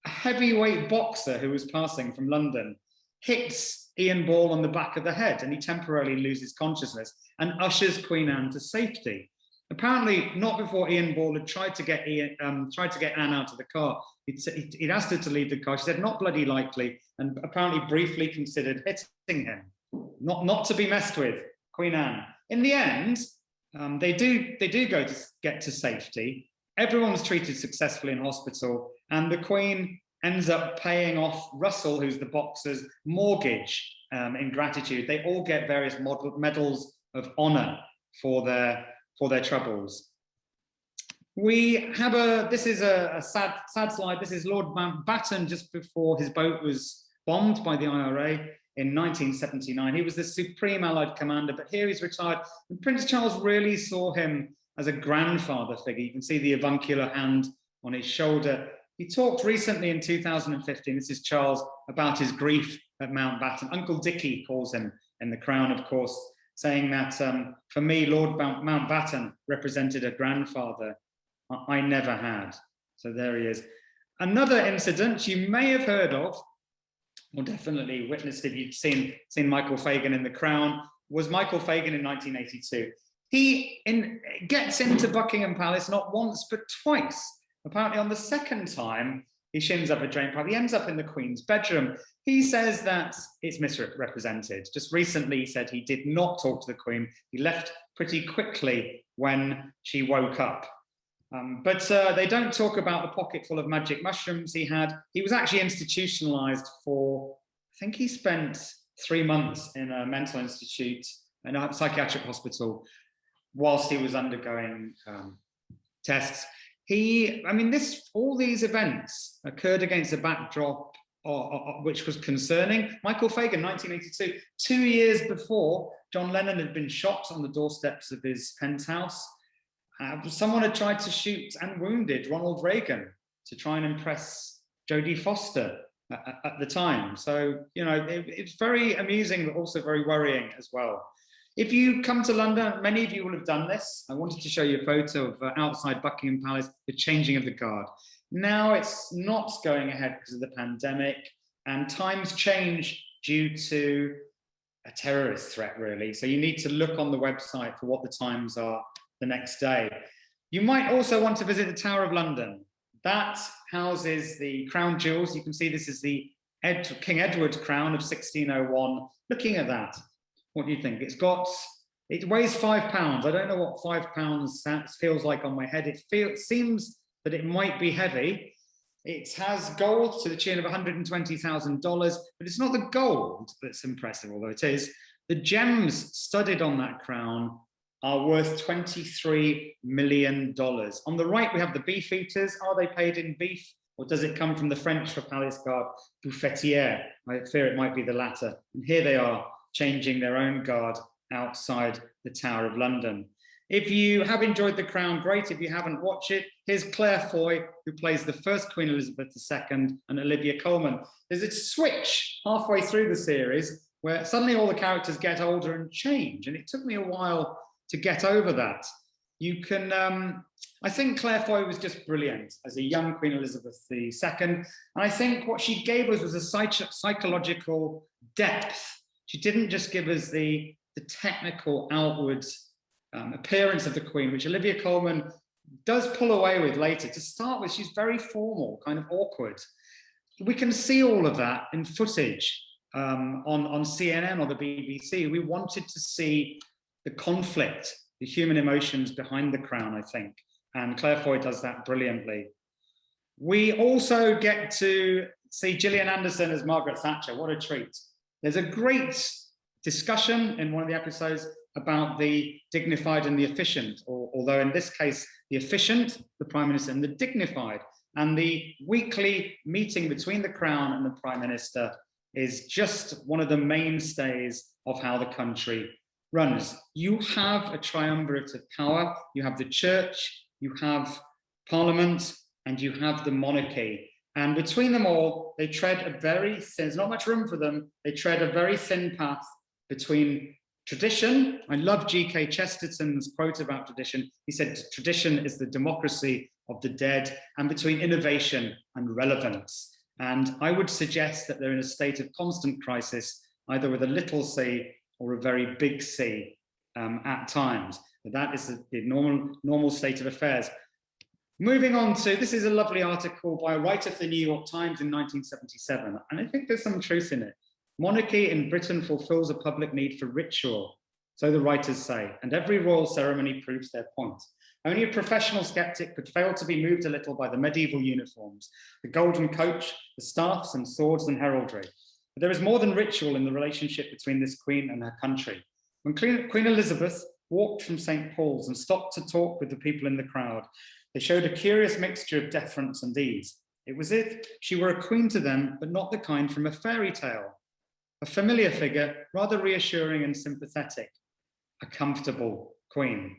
S2: A heavyweight boxer who was passing from London hits Ian Ball on the back of the head, and he temporarily loses consciousness and ushers Queen Anne to safety. Apparently, not before Ian Ball had tried to get Anne out of the car. He'd asked her to leave the car. She said, "Not bloody likely," and apparently briefly considered hitting him. Not to be messed with, Queen Anne. In the end, they do get to safety. Everyone's treated successfully in hospital, and the Queen ends up paying off Russell, who's the boxer's mortgage, in gratitude. They all get various medals of honour for their troubles. This is a sad slide. This is Lord Mountbatten just before his boat was bombed by the IRA in 1979. He was the Supreme Allied Commander, but here he's retired. And Prince Charles really saw him as a grandfather figure. You can see the avuncular hand on his shoulder. He talked recently in 2015, this is Charles, about his grief at Mountbatten. Uncle Dickie calls him in The Crown, of course, saying that, for me, Lord Mountbatten represented a grandfather I never had. So there he is. Another incident you may have heard of, or definitely witnessed if you'd seen Michael Fagan in The Crown, was Michael Fagan in 1982. He gets into Buckingham Palace not once, but twice. Apparently on the second time, he shins up a drain pipe. He ends up in the Queen's bedroom. He says that it's misrepresented. Just recently, he said he did not talk to the Queen. He left pretty quickly when she woke up. But they don't talk about the pocket full of magic mushrooms he had. He was actually institutionalized for, I think he spent 3 months in a mental institute, in a psychiatric hospital, whilst he was undergoing tests. All these events occurred against a backdrop which was concerning. Michael Fagan, 1982, 2 years before John Lennon had been shot on the doorsteps of his penthouse. Someone had tried to shoot and wounded Ronald Reagan to try and impress Jodie Foster at the time. So, it's very amusing, but also very worrying as well. If you come to London, many of you will have done this. I wanted to show you a photo of outside Buckingham Palace, the changing of the guard. Now it's not going ahead because of the pandemic, and times change due to a terrorist threat, really. So you need to look on the website for what the times are the next day. You might also want to visit the Tower of London. That houses the crown jewels. You can see this is the King Edward crown of 1601. Looking at that, what do you think? It weighs 5 pounds. I don't know what 5 pounds feels like on my head. It seems that it might be heavy. It has gold to the tune of $120,000, but it's not the gold that's impressive, although it is. The gems studded on that crown are worth $23 million. On the right, we have the Beefeaters. Are they paid in beef, or does it come from the French for palace guard, Buffetière? I fear it might be the latter. And here they are, changing their own guard outside the Tower of London. If you have enjoyed The Crown, great. If you haven't, watch it. Here's Claire Foy, who plays the first Queen Elizabeth II, and Olivia Colman. There's a switch halfway through the series where suddenly all the characters get older and change. And it took me a while to get over that. You can, I think Claire Foy was just brilliant as a young Queen Elizabeth II. And I think what she gave us was a psychological depth. She didn't just give us the technical outward appearance of the Queen, which Olivia Colman does pull away with later. To start with, she's very formal, kind of awkward. We can see all of that in footage on CNN or the BBC. We wanted to see the conflict, the human emotions behind the Crown, I think. And Claire Foy does that brilliantly. We also get to see Gillian Anderson as Margaret Thatcher. What a treat. There's a great discussion in one of the episodes about the dignified and the efficient, although in this case, the efficient, the Prime Minister, and the dignified. And the weekly meeting between the Crown and the Prime Minister is just one of the mainstays of how the country runs. You have a triumvirate of power. You have the church, you have Parliament, and you have the monarchy. And between them all, they tread a very thin, there's not much room for them, they tread a very thin path between tradition. I love G.K. Chesterton's quote about tradition. He said, tradition is the democracy of the dead, and between innovation and relevance. And I would suggest that they're in a state of constant crisis, either with a little c or a very big C at times. But that is the normal state of affairs. Moving on to, this is a lovely article by a writer for the New York Times in 1977, and I think there's some truth in it. Monarchy in Britain fulfills a public need for ritual, so the writers say, and every royal ceremony proves their point. Only a professional skeptic could fail to be moved a little by the medieval uniforms, the golden coach, the staffs and swords and heraldry. But there is more than ritual in the relationship between this queen and her country. When Queen Elizabeth walked from St. Paul's and stopped to talk with the people in the crowd, they showed a curious mixture of deference and ease. It was as if she were a queen to them, but not the kind from a fairy tale. A familiar figure, rather reassuring and sympathetic. A comfortable queen.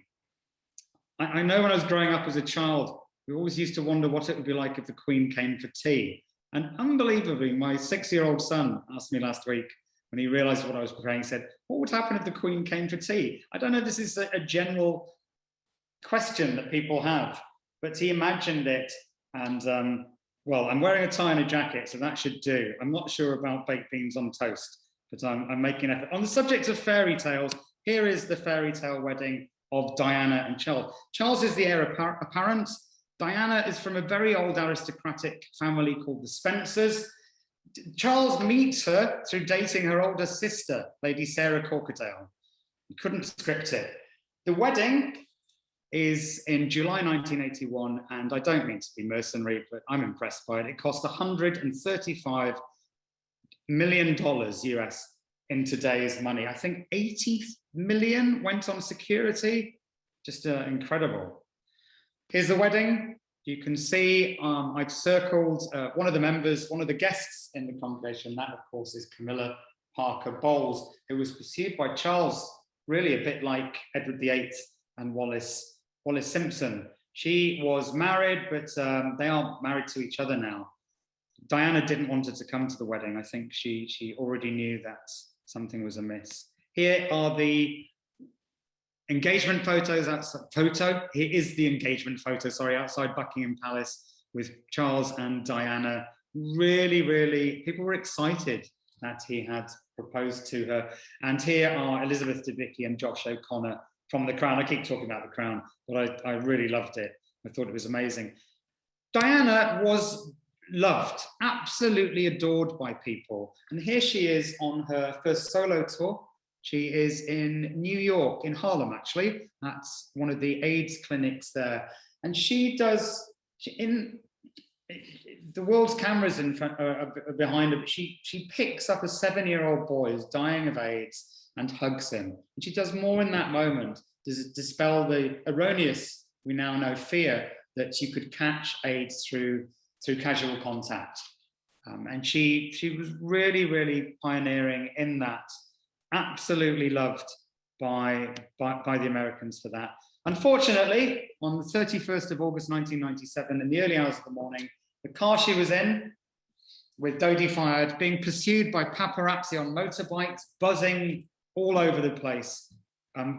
S2: I know when I was growing up as a child, we always used to wonder what it would be like if the Queen came for tea. And unbelievably, my 6-year-old son asked me last week, when he realized what I was preparing, he said, what would happen if the Queen came for tea? I don't know if this is a general question that people have, but he imagined it. And well, I'm wearing a tie and a jacket, so that should do. I'm not sure about baked beans on toast, but I'm making an effort. On the subject of fairy tales, here is the fairy tale wedding of Diana and Chell. Charles is the heir apparent. Diana is from a very old aristocratic family called the Spencers. Charles meets her through dating her older sister, Lady Sarah Corkerdale. He couldn't script it. The wedding is in July 1981, and I don't mean to be mercenary, but I'm impressed by it. It cost $135 million US in today's money. I think 80 million went on security. Just incredible. Here's the wedding. You can see I've circled one of the members, one of the guests in the congregation. That, of course, is Camilla Parker Bowles, who was pursued by Charles, really a bit like Edward VIII and Wallis Simpson. She was married, but they are married to each other now. Diana didn't want her to come to the wedding. I think she already knew that something was amiss. Here are the engagement photos. Here is the engagement photo, sorry, outside Buckingham Palace with Charles and Diana. Really, really, people were excited that he had proposed to her. And here are Elizabeth Debicki and Josh O'Connor from The Crown. I keep talking about The Crown, but I really loved it. I thought it was amazing. Diana was loved, absolutely adored by people. And here she is on her first solo tour. She is in New York, in Harlem, actually. That's one of the AIDS clinics there. And the world's cameras in front, behind her, but she picks up a 7-year-old boy who's dying of AIDS and hugs him. And she does more in that moment dispel the erroneous, we now know, fear that you could catch AIDS through casual contact. And she was really, really pioneering in that, absolutely loved by the Americans for that. Unfortunately, on the 31st of August 1997, in the early hours of the morning, the car she was in, with Dodie fired, being pursued by paparazzi on motorbikes, buzzing all over the place,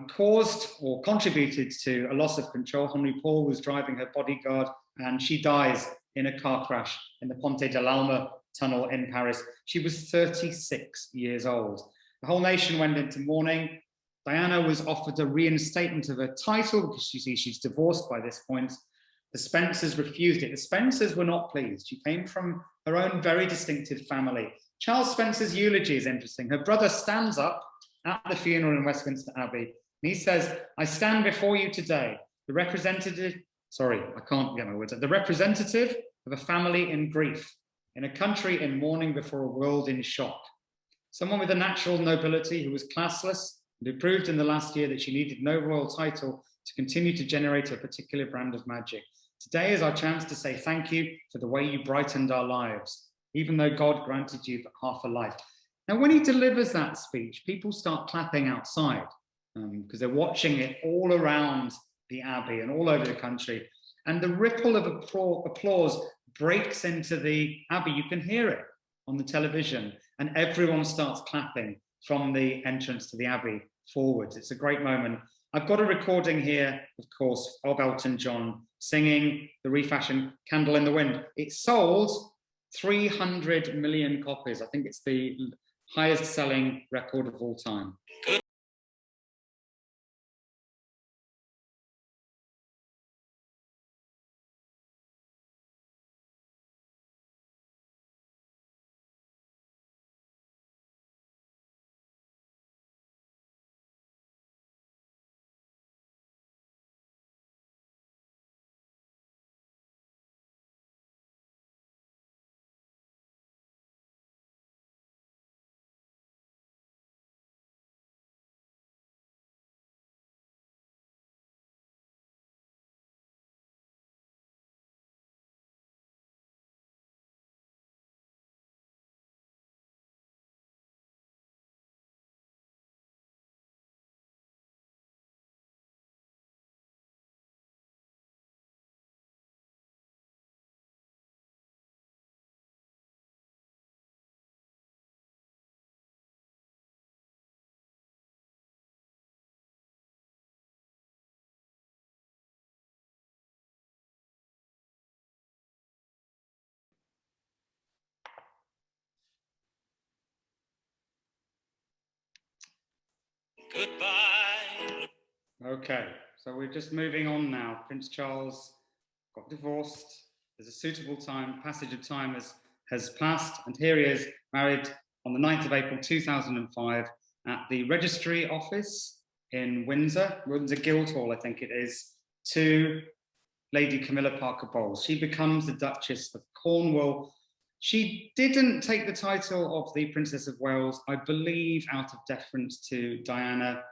S2: caused or contributed to a loss of control. Henry Paul was driving her bodyguard, and she dies in a car crash in the Ponte dell'Alma tunnel in Paris. She was 36 years old. The whole nation went into mourning. Diana was offered a reinstatement of her title because you see she's divorced by this point. The Spencers refused it. The Spencers were not pleased. She came from her own very distinctive family. Charles Spencer's eulogy is interesting. Her brother stands up at the funeral in Westminster Abbey, and he says, "I stand before you today, the representative," sorry, I can't get my words out, "the representative of a family in grief, in a country in mourning before a world in shock. Someone with a natural nobility who was classless and who proved in the last year that she needed no royal title to continue to generate a particular brand of magic. Today is our chance to say thank you for the way you brightened our lives, even though God granted you but half a life." Now, when he delivers that speech, people start clapping outside because they're watching it all around the Abbey and all over the country. And the ripple of applause breaks into the Abbey. You can hear it on the television, and everyone starts clapping from the entrance to the Abbey forwards. It's a great moment. I've got a recording here, of course, of Elton John singing the refashioned Candle in the Wind. It sold 300 million copies. I think it's the highest selling record of all time. Goodbye. Okay, so we're just moving on now. Prince Charles got divorced. There's a suitable time, passage of time has passed, and here he is, married on the 9th of April 2005 at the Registry Office in Windsor Guildhall, I think it is, to Lady Camilla Parker Bowles. She becomes the Duchess of Cornwall. She didn't take the title of the Princess of Wales, I believe, out of deference to Diana.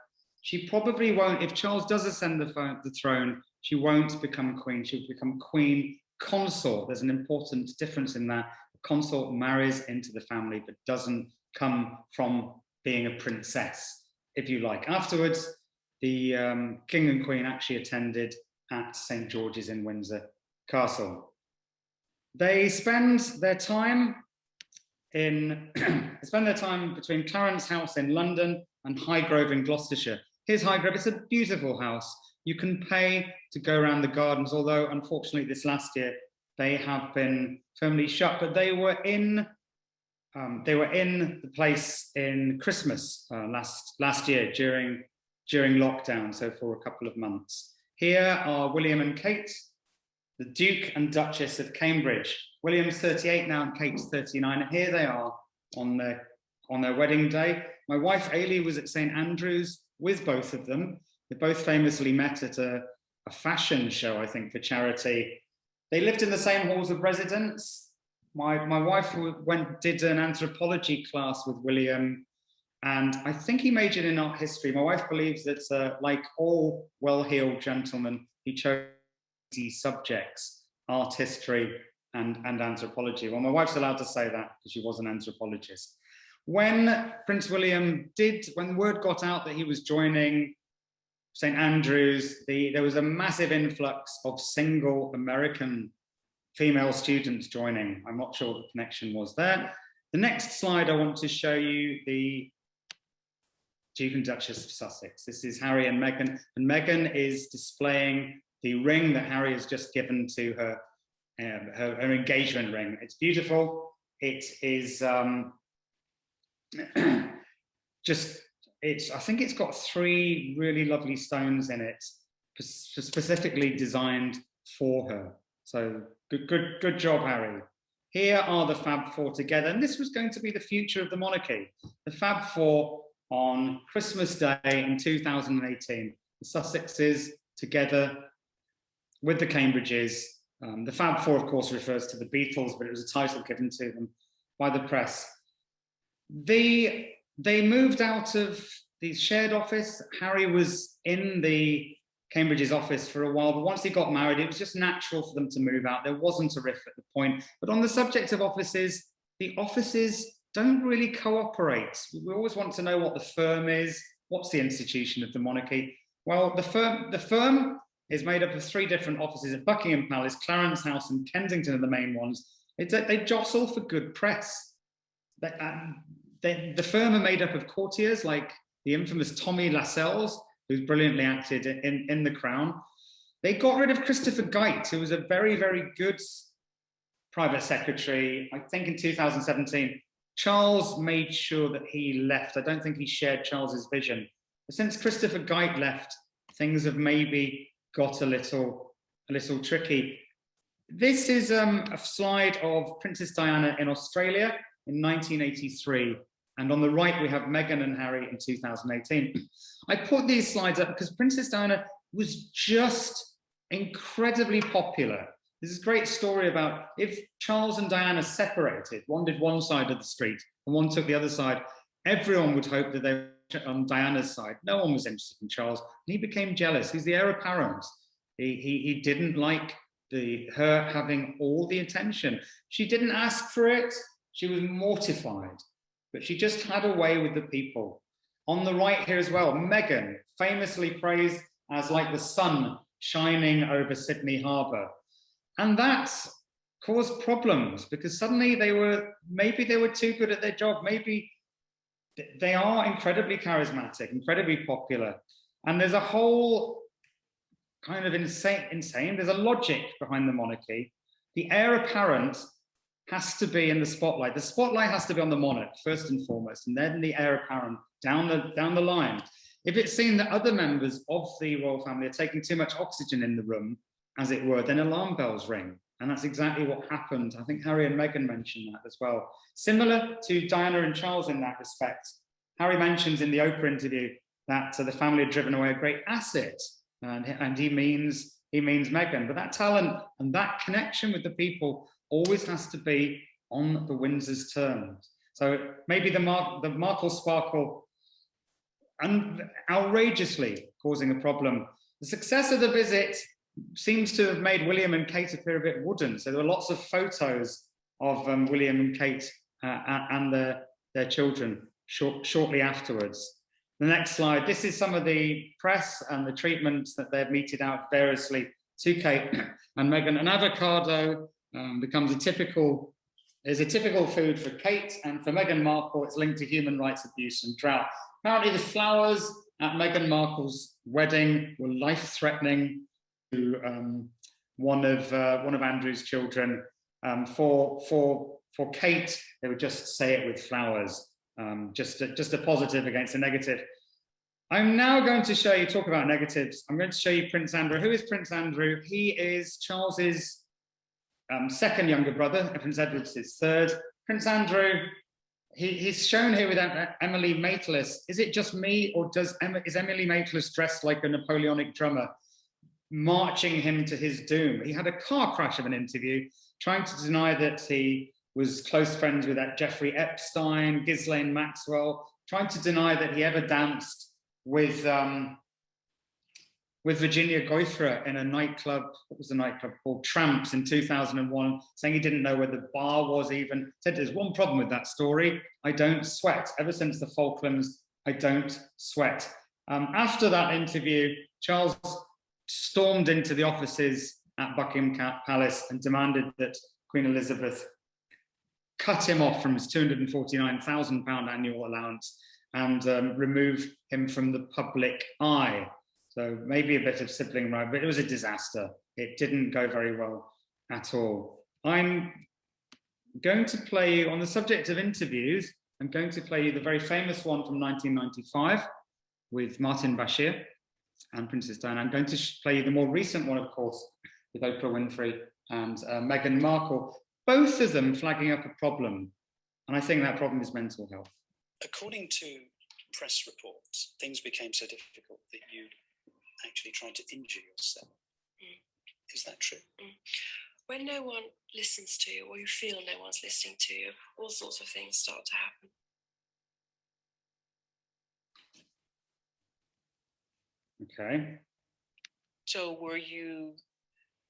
S2: She probably won't, if Charles does ascend the throne, she won't become queen. She'll become queen consort. There's an important difference in that. The consort marries into the family, but doesn't come from being a princess, if you like. Afterwards, the king and queen actually attended at St. George's in Windsor Castle. They spend their time between Clarence House in London and Highgrove in Gloucestershire. Here's Highgrove. It's a beautiful house. You can pay to go around the gardens, although unfortunately this last year they have been firmly shut. But they were in the place in Christmas last year during lockdown, so for a couple of months. Here are William and Kate, the Duke and Duchess of Cambridge. William's 38 now and Kate's 39. And here they are on their wedding day. My wife Ailey was at St. Andrews with both of them. They both famously met at a fashion show, I think, for charity. They lived in the same halls of residence. My wife did an anthropology class with William And I think he majored in art history. My wife believes that, like all well-heeled gentlemen, he chose these subjects, art history and anthropology. Well, my wife's allowed to say that because she was an anthropologist. When Prince William when word got out that he was joining St. Andrews, there was a massive influx of single American female students joining. I'm not sure what the connection was there. The next slide, I want to show you the Duke and Duchess of Sussex. This is Harry and Meghan, and Meghan is displaying the ring that Harry has just given to her, her engagement ring. It's beautiful. It is I think it's got 3 really lovely stones in it, specifically designed for her. So good job, Harry. Here are the Fab Four together, and this was going to be the future of the monarchy. The Fab Four on Christmas Day in 2018, the Sussexes together with the Cambridges. The Fab Four, of course, refers to the Beatles, but it was a title given to them by the press. They moved out of the shared office. Harry was in the Cambridge's office for a while, but once he got married, it was just natural for them to move out. There wasn't a rift at the point. But on the subject of offices, the offices don't really cooperate. We always want to know what the firm is. What's the institution of the monarchy? Well, the firm is made up of 3 different offices at Buckingham Palace, Clarence House, and Kensington are the main ones. They jostle for good press. The firm are made up of courtiers like the infamous Tommy Lascelles, who's brilliantly acted in The Crown. They got rid of Christopher Gite, who was a very, very good private secretary. I think in 2017, Charles made sure that he left. I don't think he shared Charles's vision. But since Christopher Gite left, things have maybe got a little tricky. This is a slide of Princess Diana in Australia in 1983. And on the right, we have Meghan and Harry in 2018. I put these slides up because Princess Diana was just incredibly popular. There's this great story about if Charles and Diana separated, one did one side of the street and one took the other side, everyone would hope that they were on Diana's side. No one was interested in Charles, and he became jealous. He's the heir apparent. He didn't like her having all the attention. She didn't ask for it. She was mortified, but she just had a way with the people. On the right here as well, Meghan, famously praised as like the sun shining over Sydney Harbour. And that caused problems because suddenly maybe they were too good at their job. Maybe they are incredibly charismatic, incredibly popular. And there's a whole kind of insane, there's a logic behind the monarchy. The heir apparent has to be in the spotlight. The spotlight has to be on the monarch first and foremost, and then the heir apparent down the line. If it's seen that other members of the royal family are taking too much oxygen in the room, as it were, then alarm bells ring. And that's exactly what happened. I think Harry and Meghan mentioned that as well. Similar to Diana and Charles in that respect. Harry mentions in the Oprah interview that the family had driven away a great asset, and he means Meghan. But that talent and that connection with the people always has to be on the Windsor's terms. So maybe the Markle sparkle and outrageously causing a problem. The success of the visit seems to have made William and Kate appear a bit wooden. So there were lots of photos of William and Kate and their children shortly afterwards. The next slide, this is some of the press and the treatments that they've meted out variously to Kate and Meghan. An avocado becomes a typical food for Kate, and for Meghan Markle, it's linked to human rights abuse and drought. Apparently the flowers at Meghan Markle's wedding were life-threatening to one of Andrew's children. For Kate, they would just say it with flowers, just a positive against a negative. I'm now going to show you, talk about negatives. I'm going to show you Prince Andrew. Who is Prince Andrew? He is Charles's second younger brother, and Prince Edward's his third. Prince Andrew, he's shown here with Emily Maitlis. Is it just me, or is Emily Maitlis dressed like a Napoleonic drummer, marching him to his doom? He had a car crash of an interview, trying to deny that he was close friends with that Jeffrey Epstein, Ghislaine Maxwell, tried to deny that he ever danced with Virginia Goithra in a nightclub. What was the nightclub called? Tramps in 2001, saying he didn't know where the bar was even. Said there's one problem with that story. I don't sweat. Ever since the Falklands, I don't sweat. After that interview, Charles stormed into the offices at Buckingham Palace and demanded that Queen Elizabeth cut him off from his £249,000 annual allowance and remove him from the public eye. So maybe a bit of sibling rivalry, but it was a disaster. It didn't go very well at all. I'm going to play you, on the subject of interviews, I'm going to play you the very famous one from 1995 with Martin Bashir and Princess Diana. I'm going to play you the more recent one, of course, with Oprah Winfrey and Meghan Markle, both of them flagging up a problem. And I think that problem is mental health.
S3: According to press reports, things became so difficult that you actually tried to injure yourself. Is that true?
S4: When no one listens to you, or you feel no one's listening to you, all sorts of things start to happen.
S2: Okay.
S5: So were you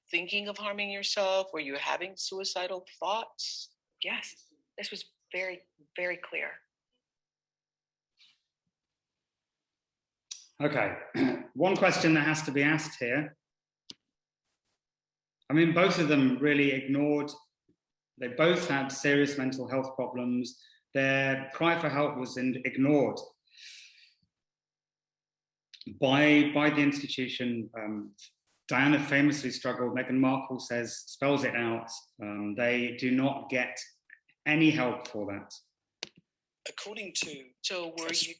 S5: thinking of harming yourself? Were you having suicidal thoughts?
S4: Yes, this was very, very clear.
S2: Okay, one question that has to be asked here. I mean, both of them really ignored, they both had serious mental health problems. Their cry for help was ignored by the institution. Diana famously struggled. Meghan Markle spells it out. They do not get any help for that.
S3: According to...
S5: So were you...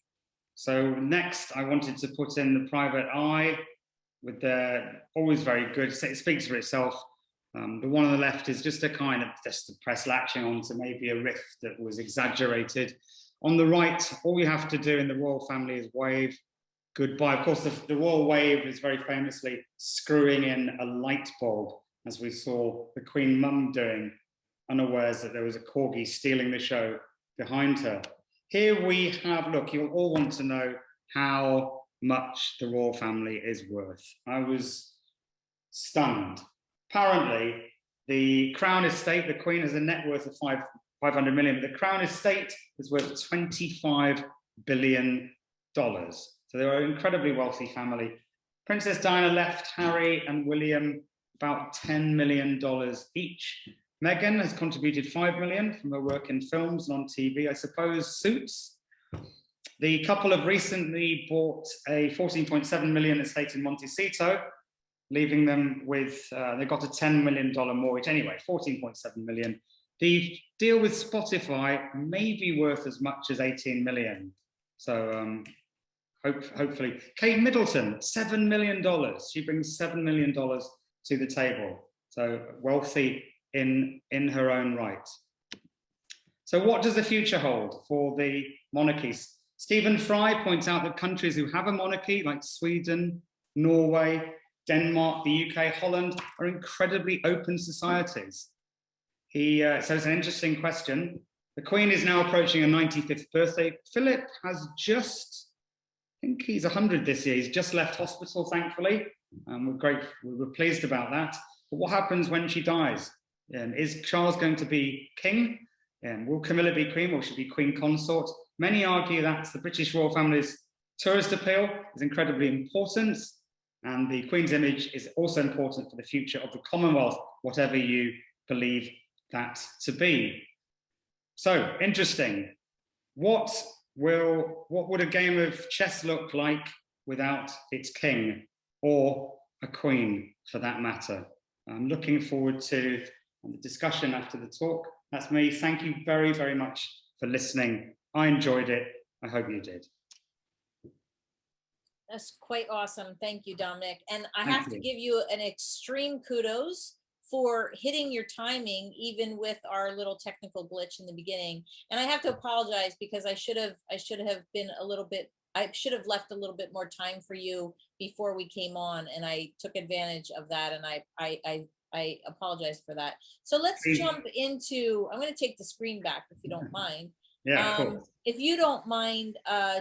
S2: So next, I wanted to put in the private eye with the always very good. It speaks for itself. The one on the left is just a kind of just the press latching onto maybe a riff that was exaggerated. On the right, all you have to do in the royal family is wave goodbye. Of course, the royal wave is very famously screwing in a light bulb, as we saw the Queen Mum doing, unawares that there was a corgi stealing the show behind her. Here we have, look, you'll all want to know how much the royal family is worth. I was stunned. Apparently, the Crown Estate, the Queen has a net worth of 500 million, but the Crown Estate is worth $25 billion. So they're an incredibly wealthy family. Princess Diana left Harry and William about $10 million each. Meghan has contributed $5 million from her work in films and on TV, I suppose Suits. The couple have recently bought a $14.7 million estate in Montecito, leaving them with, they got a $10 million mortgage. Anyway, $14.7 million. The deal with Spotify may be worth as much as $18 million. So hopefully. Kate Middleton, $7 million. She brings $7 million to the table. So wealthy in her own right. So what does the future hold for the monarchies? Stephen Fry points out that countries who have a monarchy, like Sweden, Norway, Denmark, the UK, Holland, are incredibly open societies. So it's an interesting question. The Queen is now approaching her 95th birthday. Philip has just, I think he's 100 this year. He's just left hospital, thankfully. We're pleased about that. But what happens when she dies? Is Charles going to be king? Will Camilla be queen? Will she be queen consort? Many argue that the British royal family's tourist appeal is incredibly important, and the Queen's image is also important for the future of the Commonwealth, whatever you believe that to be. So, interesting. What would a game of chess look like without its king, or a queen for that matter? I'm looking forward to the discussion after the talk. That's me. Thank you very, very much for listening. I enjoyed it. I hope you did.
S1: That's quite awesome. Thank you, Dominic. And I
S2: Thank
S1: have to
S2: you.
S1: give you an extreme kudos for hitting your timing, even with our little technical glitch in the beginning. And I have to apologize because I should have been a little bit, I should have left a little bit more time for you before we came on, and I took advantage of that, and I apologize for that. So let's jump into, I'm going to take the screen back if you don't mind.
S2: Yeah, of course.
S1: If you don't mind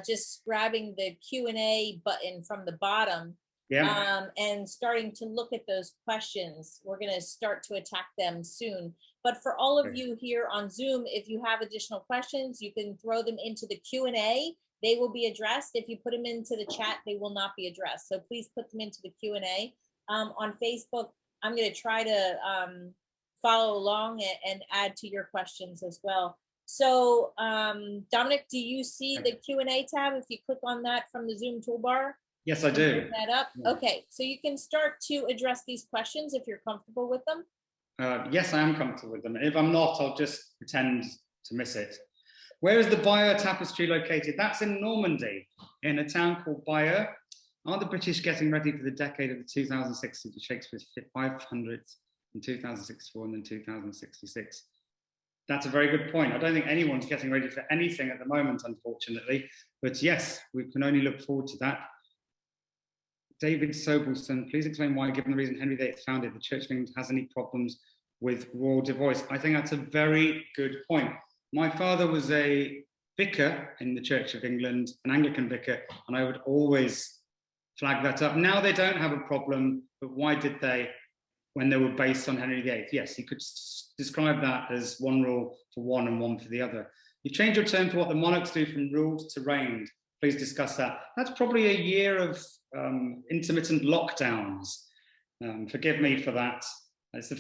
S1: just grabbing the Q&A button from the bottom,
S2: Yeah.
S1: and starting to look at those questions. We're going to start to attack them soon. But for all of
S2: Okay.
S1: you here on Zoom, if you have additional questions, you can throw them into the Q&A. They will be addressed. If you put them into the chat, they will not be addressed. So please put them into the Q&A. On Facebook, I'm going to try to follow along and add to your questions as well. So Dominic, do you see the Q&A tab? If you click on that from the Zoom toolbar?
S2: Yes, I do.
S1: Bring that up. Okay, so you can start to address these questions if you're comfortable with them.
S2: Yes, I am comfortable with them. If I'm not, I'll just pretend to miss it. Where is the Bayeux Tapestry located? That's in Normandy, in a town called Bayeux. Are the British getting ready for the decade of the 2060 to Shakespeare's 500th in 2064 and then 2066? That's a very good point. I don't think anyone's getting ready for anything at the moment, unfortunately. But yes, we can only look forward to that. David Sobelson, please explain why, given the reason Henry VIII founded, the Church of England has any problems with royal divorce. I think that's a very good point. My father was a vicar in the Church of England, an Anglican vicar, and I would always flag that up. Now they don't have a problem, but why did they when they were based on Henry VIII? Yes, you could describe that as one rule for one and one for the other. You change your term to what the monarchs do from ruled to reigned. Please discuss that. That's probably a year of intermittent lockdowns. Forgive me for that. It's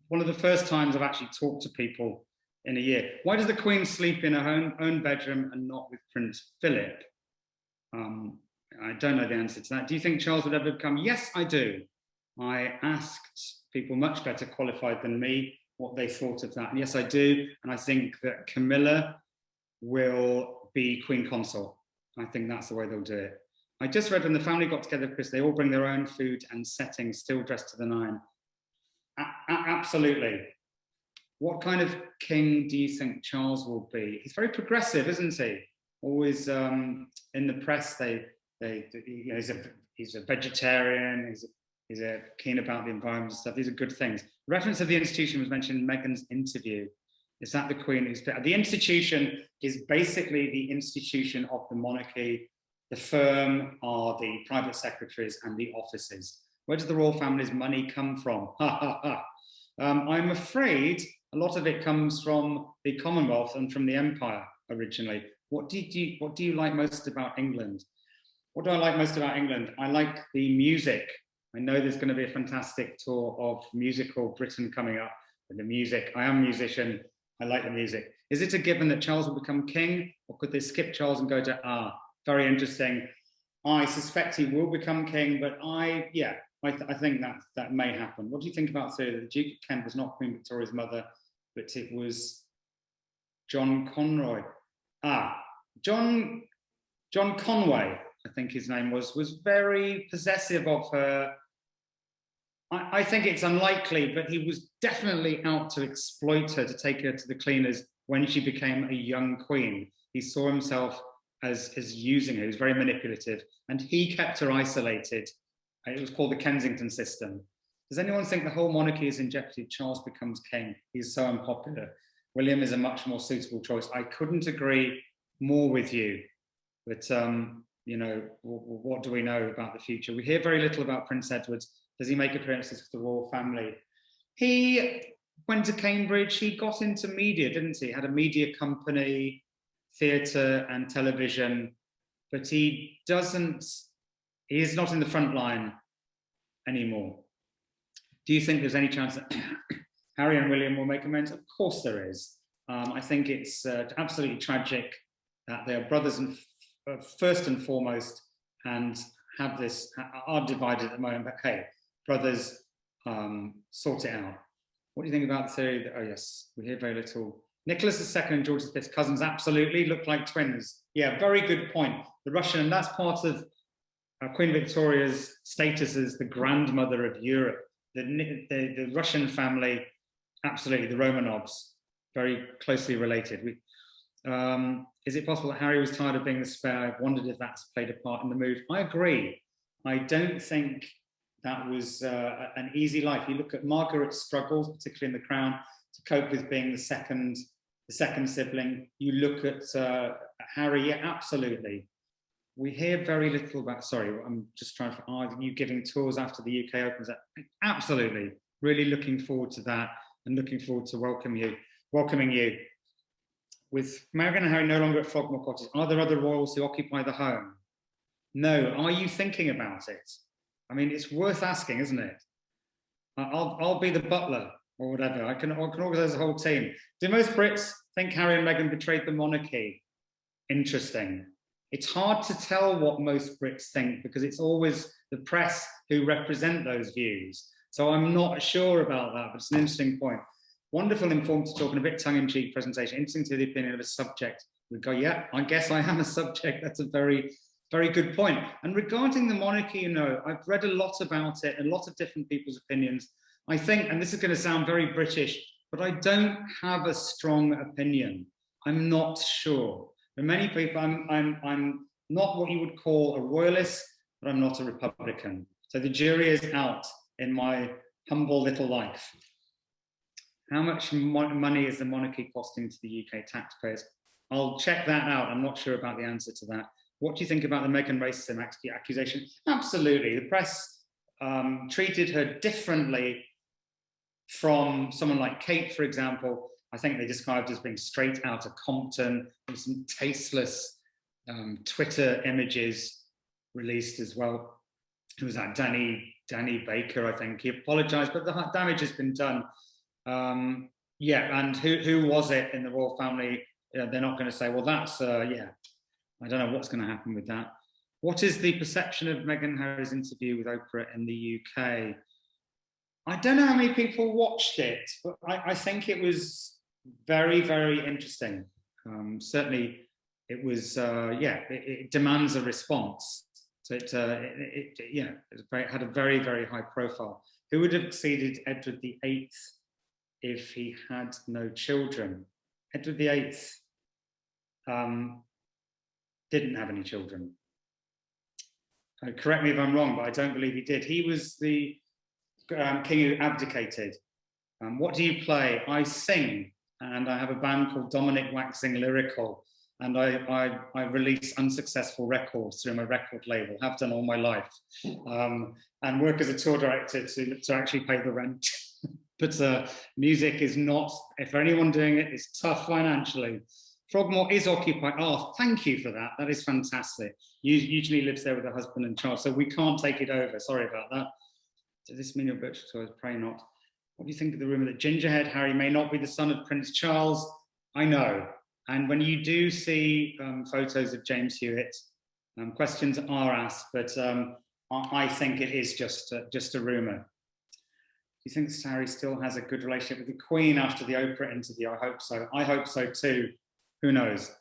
S2: one of the first times I've actually talked to people in a year. Why does the Queen sleep in her own bedroom and not with Prince Philip? I don't know the answer to that. Do you think Charles would ever become? Yes, I do. I asked people much better qualified than me what they thought of that. And yes, I do. And I think that Camilla will be Queen Consort. I think that's the way they'll do it. I just read when the family got together, Chris, they all bring their own food and settings, still dressed to the nine. Absolutely. What kind of king do you think Charles will be? He's very progressive, isn't he? Always in the press, you know, he's a vegetarian. He's keen about the environment and stuff. These are good things. The reference of the institution was mentioned in Meghan's interview. Is that the Queen who's the institution is basically the institution of the monarchy. The firm are the private secretaries and the offices. Where does the royal family's money come from? I'm afraid a lot of it comes from the Commonwealth and from the Empire originally. What do you like most about England? What do I like most about England? I like the music. I know there's going to be a fantastic tour of musical Britain coming up. And the music, I am a musician. I like the music. Is it a given that Charles will become king, or could they skip Charles and go to very interesting. I suspect he will become king, but I think that may happen. What do you think about the Duke of Kent was not Queen Victoria's mother, but it was John Conroy. John Conway, I think his name was very possessive of her. I think it's unlikely, but he was definitely out to exploit her, to take her to the cleaners when she became a young queen. He saw himself as using her. He was very manipulative, and he kept her isolated. It was called the Kensington system. Does anyone think the whole monarchy is in jeopardy if Charles becomes king? He's so unpopular. William is a much more suitable choice. I couldn't agree more with you, but you know, what do we know about the future? We hear very little about Prince Edward. Does he make appearances for the royal family? He went to Cambridge. He got into media, didn't he? Had a media company, theatre and television, but he is not in the front line anymore. Do you think there's any chance that Harry and William will make amends? Of course there is. I think it's absolutely tragic that they are brothers and first and foremost, and are divided at the moment, but hey, brothers, sort it out. What do you think about the theory that, oh yes, we hear very little. Nicholas II and George V's cousins absolutely look like twins. Yeah, very good point. The Russian, and that's part of Queen Victoria's status as the grandmother of Europe. The Russian family, absolutely, the Romanovs, very closely related. Is it possible that Harry was tired of being the spare? I've wondered if that's played a part in the move. I agree. I don't think that was an easy life. You look at Margaret's struggles, particularly in The Crown, to cope with being the second the second sibling. You look at Harry, yeah, absolutely. We hear very little about, sorry, I'm just trying to, are you giving tours after the UK opens up? Absolutely, really looking forward to that and looking forward to welcoming you. With Meghan and Harry no longer at Frogmore Cottage, are there other royals who occupy the home? No, are you thinking about it? I mean, it's worth asking, isn't it? I'll be the butler or whatever. I can organise a whole team. Do most Brits think Harry and Meghan betrayed the monarchy? Interesting. It's hard to tell what most Brits think because it's always the press who represent those views. So I'm not sure about that, but it's an interesting point. Wonderful, informative talk and a bit tongue-in-cheek presentation. Interesting to the opinion of a subject. We go, yeah, I guess I am a subject. That's a very, very good point. And regarding the monarchy, you know, I've read a lot about it, a lot of different people's opinions. I think, and this is going to sound very British, but I don't have a strong opinion. I'm not sure. For many people, I'm not what you would call a royalist, but I'm not a Republican. So the jury is out in my humble little life. How much money is the monarchy costing to the UK taxpayers? I'll check that out. I'm not sure about the answer to that. What do you think about the Meghan racism accusation? Absolutely. The press treated her differently from someone like Kate, for example. I think they described as being straight out of Compton. There were some tasteless Twitter images released as well. Who was that? Danny Baker, I think. He apologized, but the damage has been done. Yeah, and who was it in the royal family? They're not going to say, well, that's, yeah, I don't know what's going to happen with that. What is the perception of Meghan Harry's interview with Oprah in the UK? I don't know how many people watched it, but I think it was very, very interesting. Certainly, it was, yeah, it demands a response. So it had a very, very high profile. Who would have succeeded Edward VIII if he had no children? Edward VIII didn't have any children. Correct me if I'm wrong, but I don't believe he did. He was the king who abdicated. What do you play? I sing, and I have a band called Dominic Waxing Lyrical, and I release unsuccessful records through my record label, have done all my life, and work as a tour director to actually pay the rent. But music is not, if anyone doing it, it's tough financially. Frogmore is occupied. Oh, thank you for that. That is fantastic. Usually lives there with her husband and child, so we can't take it over. Sorry about that. Does this mean your virtual tours? Pray not. What do you think of the rumour that Gingerhead Harry may not be the son of Prince Charles? I know. And when you do see photos of James Hewitt, questions are asked, but I think it is just a rumour. Do you think Harry still has a good relationship with the Queen after the Oprah interview? I hope so. I hope so too. Who knows?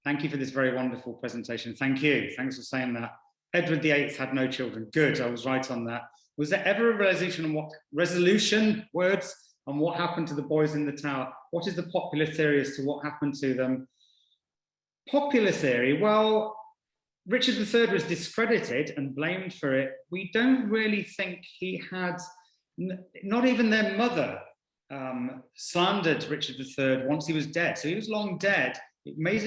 S2: Thank you for this very wonderful presentation. Thank you. Thanks for saying that. Edward VIII had no children. Good, I was right on that. Was there ever a resolution on what happened to the boys in the tower? What is the popular theory as to what happened to them? Popular theory, well, Richard III was discredited and blamed for it. We don't really think he had, not even their mother slandered Richard III once he was dead. So he was long dead. It might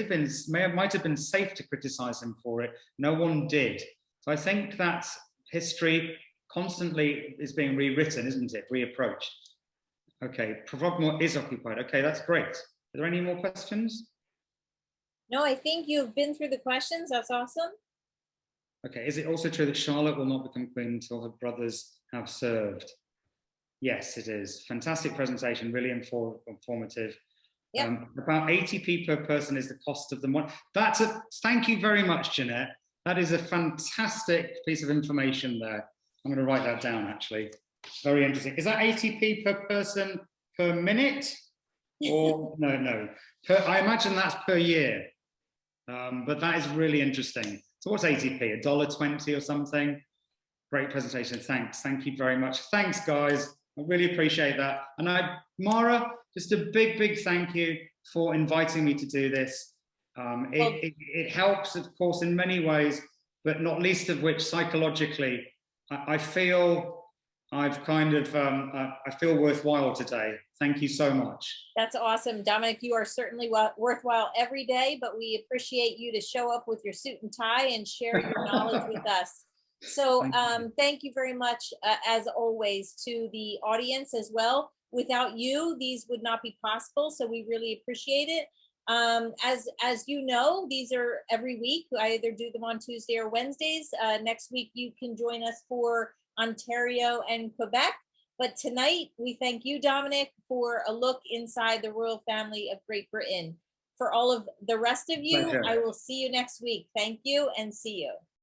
S2: have been safe to criticize him for it. No one did. So I think that history constantly is being rewritten, isn't it? Reapproached. Okay, Frogmore is occupied. Okay, that's great. Are there any more questions?
S1: No, I think you've been through the questions. That's awesome.
S2: Okay, is it also true that Charlotte will not become queen until her brothers have served? Yes, it is. Fantastic presentation, really informative.
S1: Yep.
S2: About 80p per person is the cost of the month. Thank you very much, Jeanette. That is a fantastic piece of information there. I'm going to write that down, actually. Very interesting. Is that 80p per person per minute? Or no. I imagine that's per year. But that is really interesting. So what's 80p? $1.20 or something? Great presentation. Thanks. Thank you very much. Thanks, guys. I really appreciate that. And Mara, just a big thank you for inviting me to do this. It helps, of course, in many ways, but not least of which psychologically, I feel I've kind of, I feel worthwhile today. Thank you so much.
S1: That's awesome. Dominic, you are certainly worthwhile every day, but we appreciate you to show up with your suit and tie and share your knowledge with us. So thank you very much, as always, to the audience as well. Without you, these would not be possible. So we really appreciate it. As you know, these are every week. I either do them on Tuesday or Wednesdays. Next week, you can join us for Ontario and Quebec. But tonight, we thank you, Dominic, for a look inside the royal family of Great Britain. For all of the rest of you,
S2: Pleasure.
S1: I will see you next week. Thank you and see you.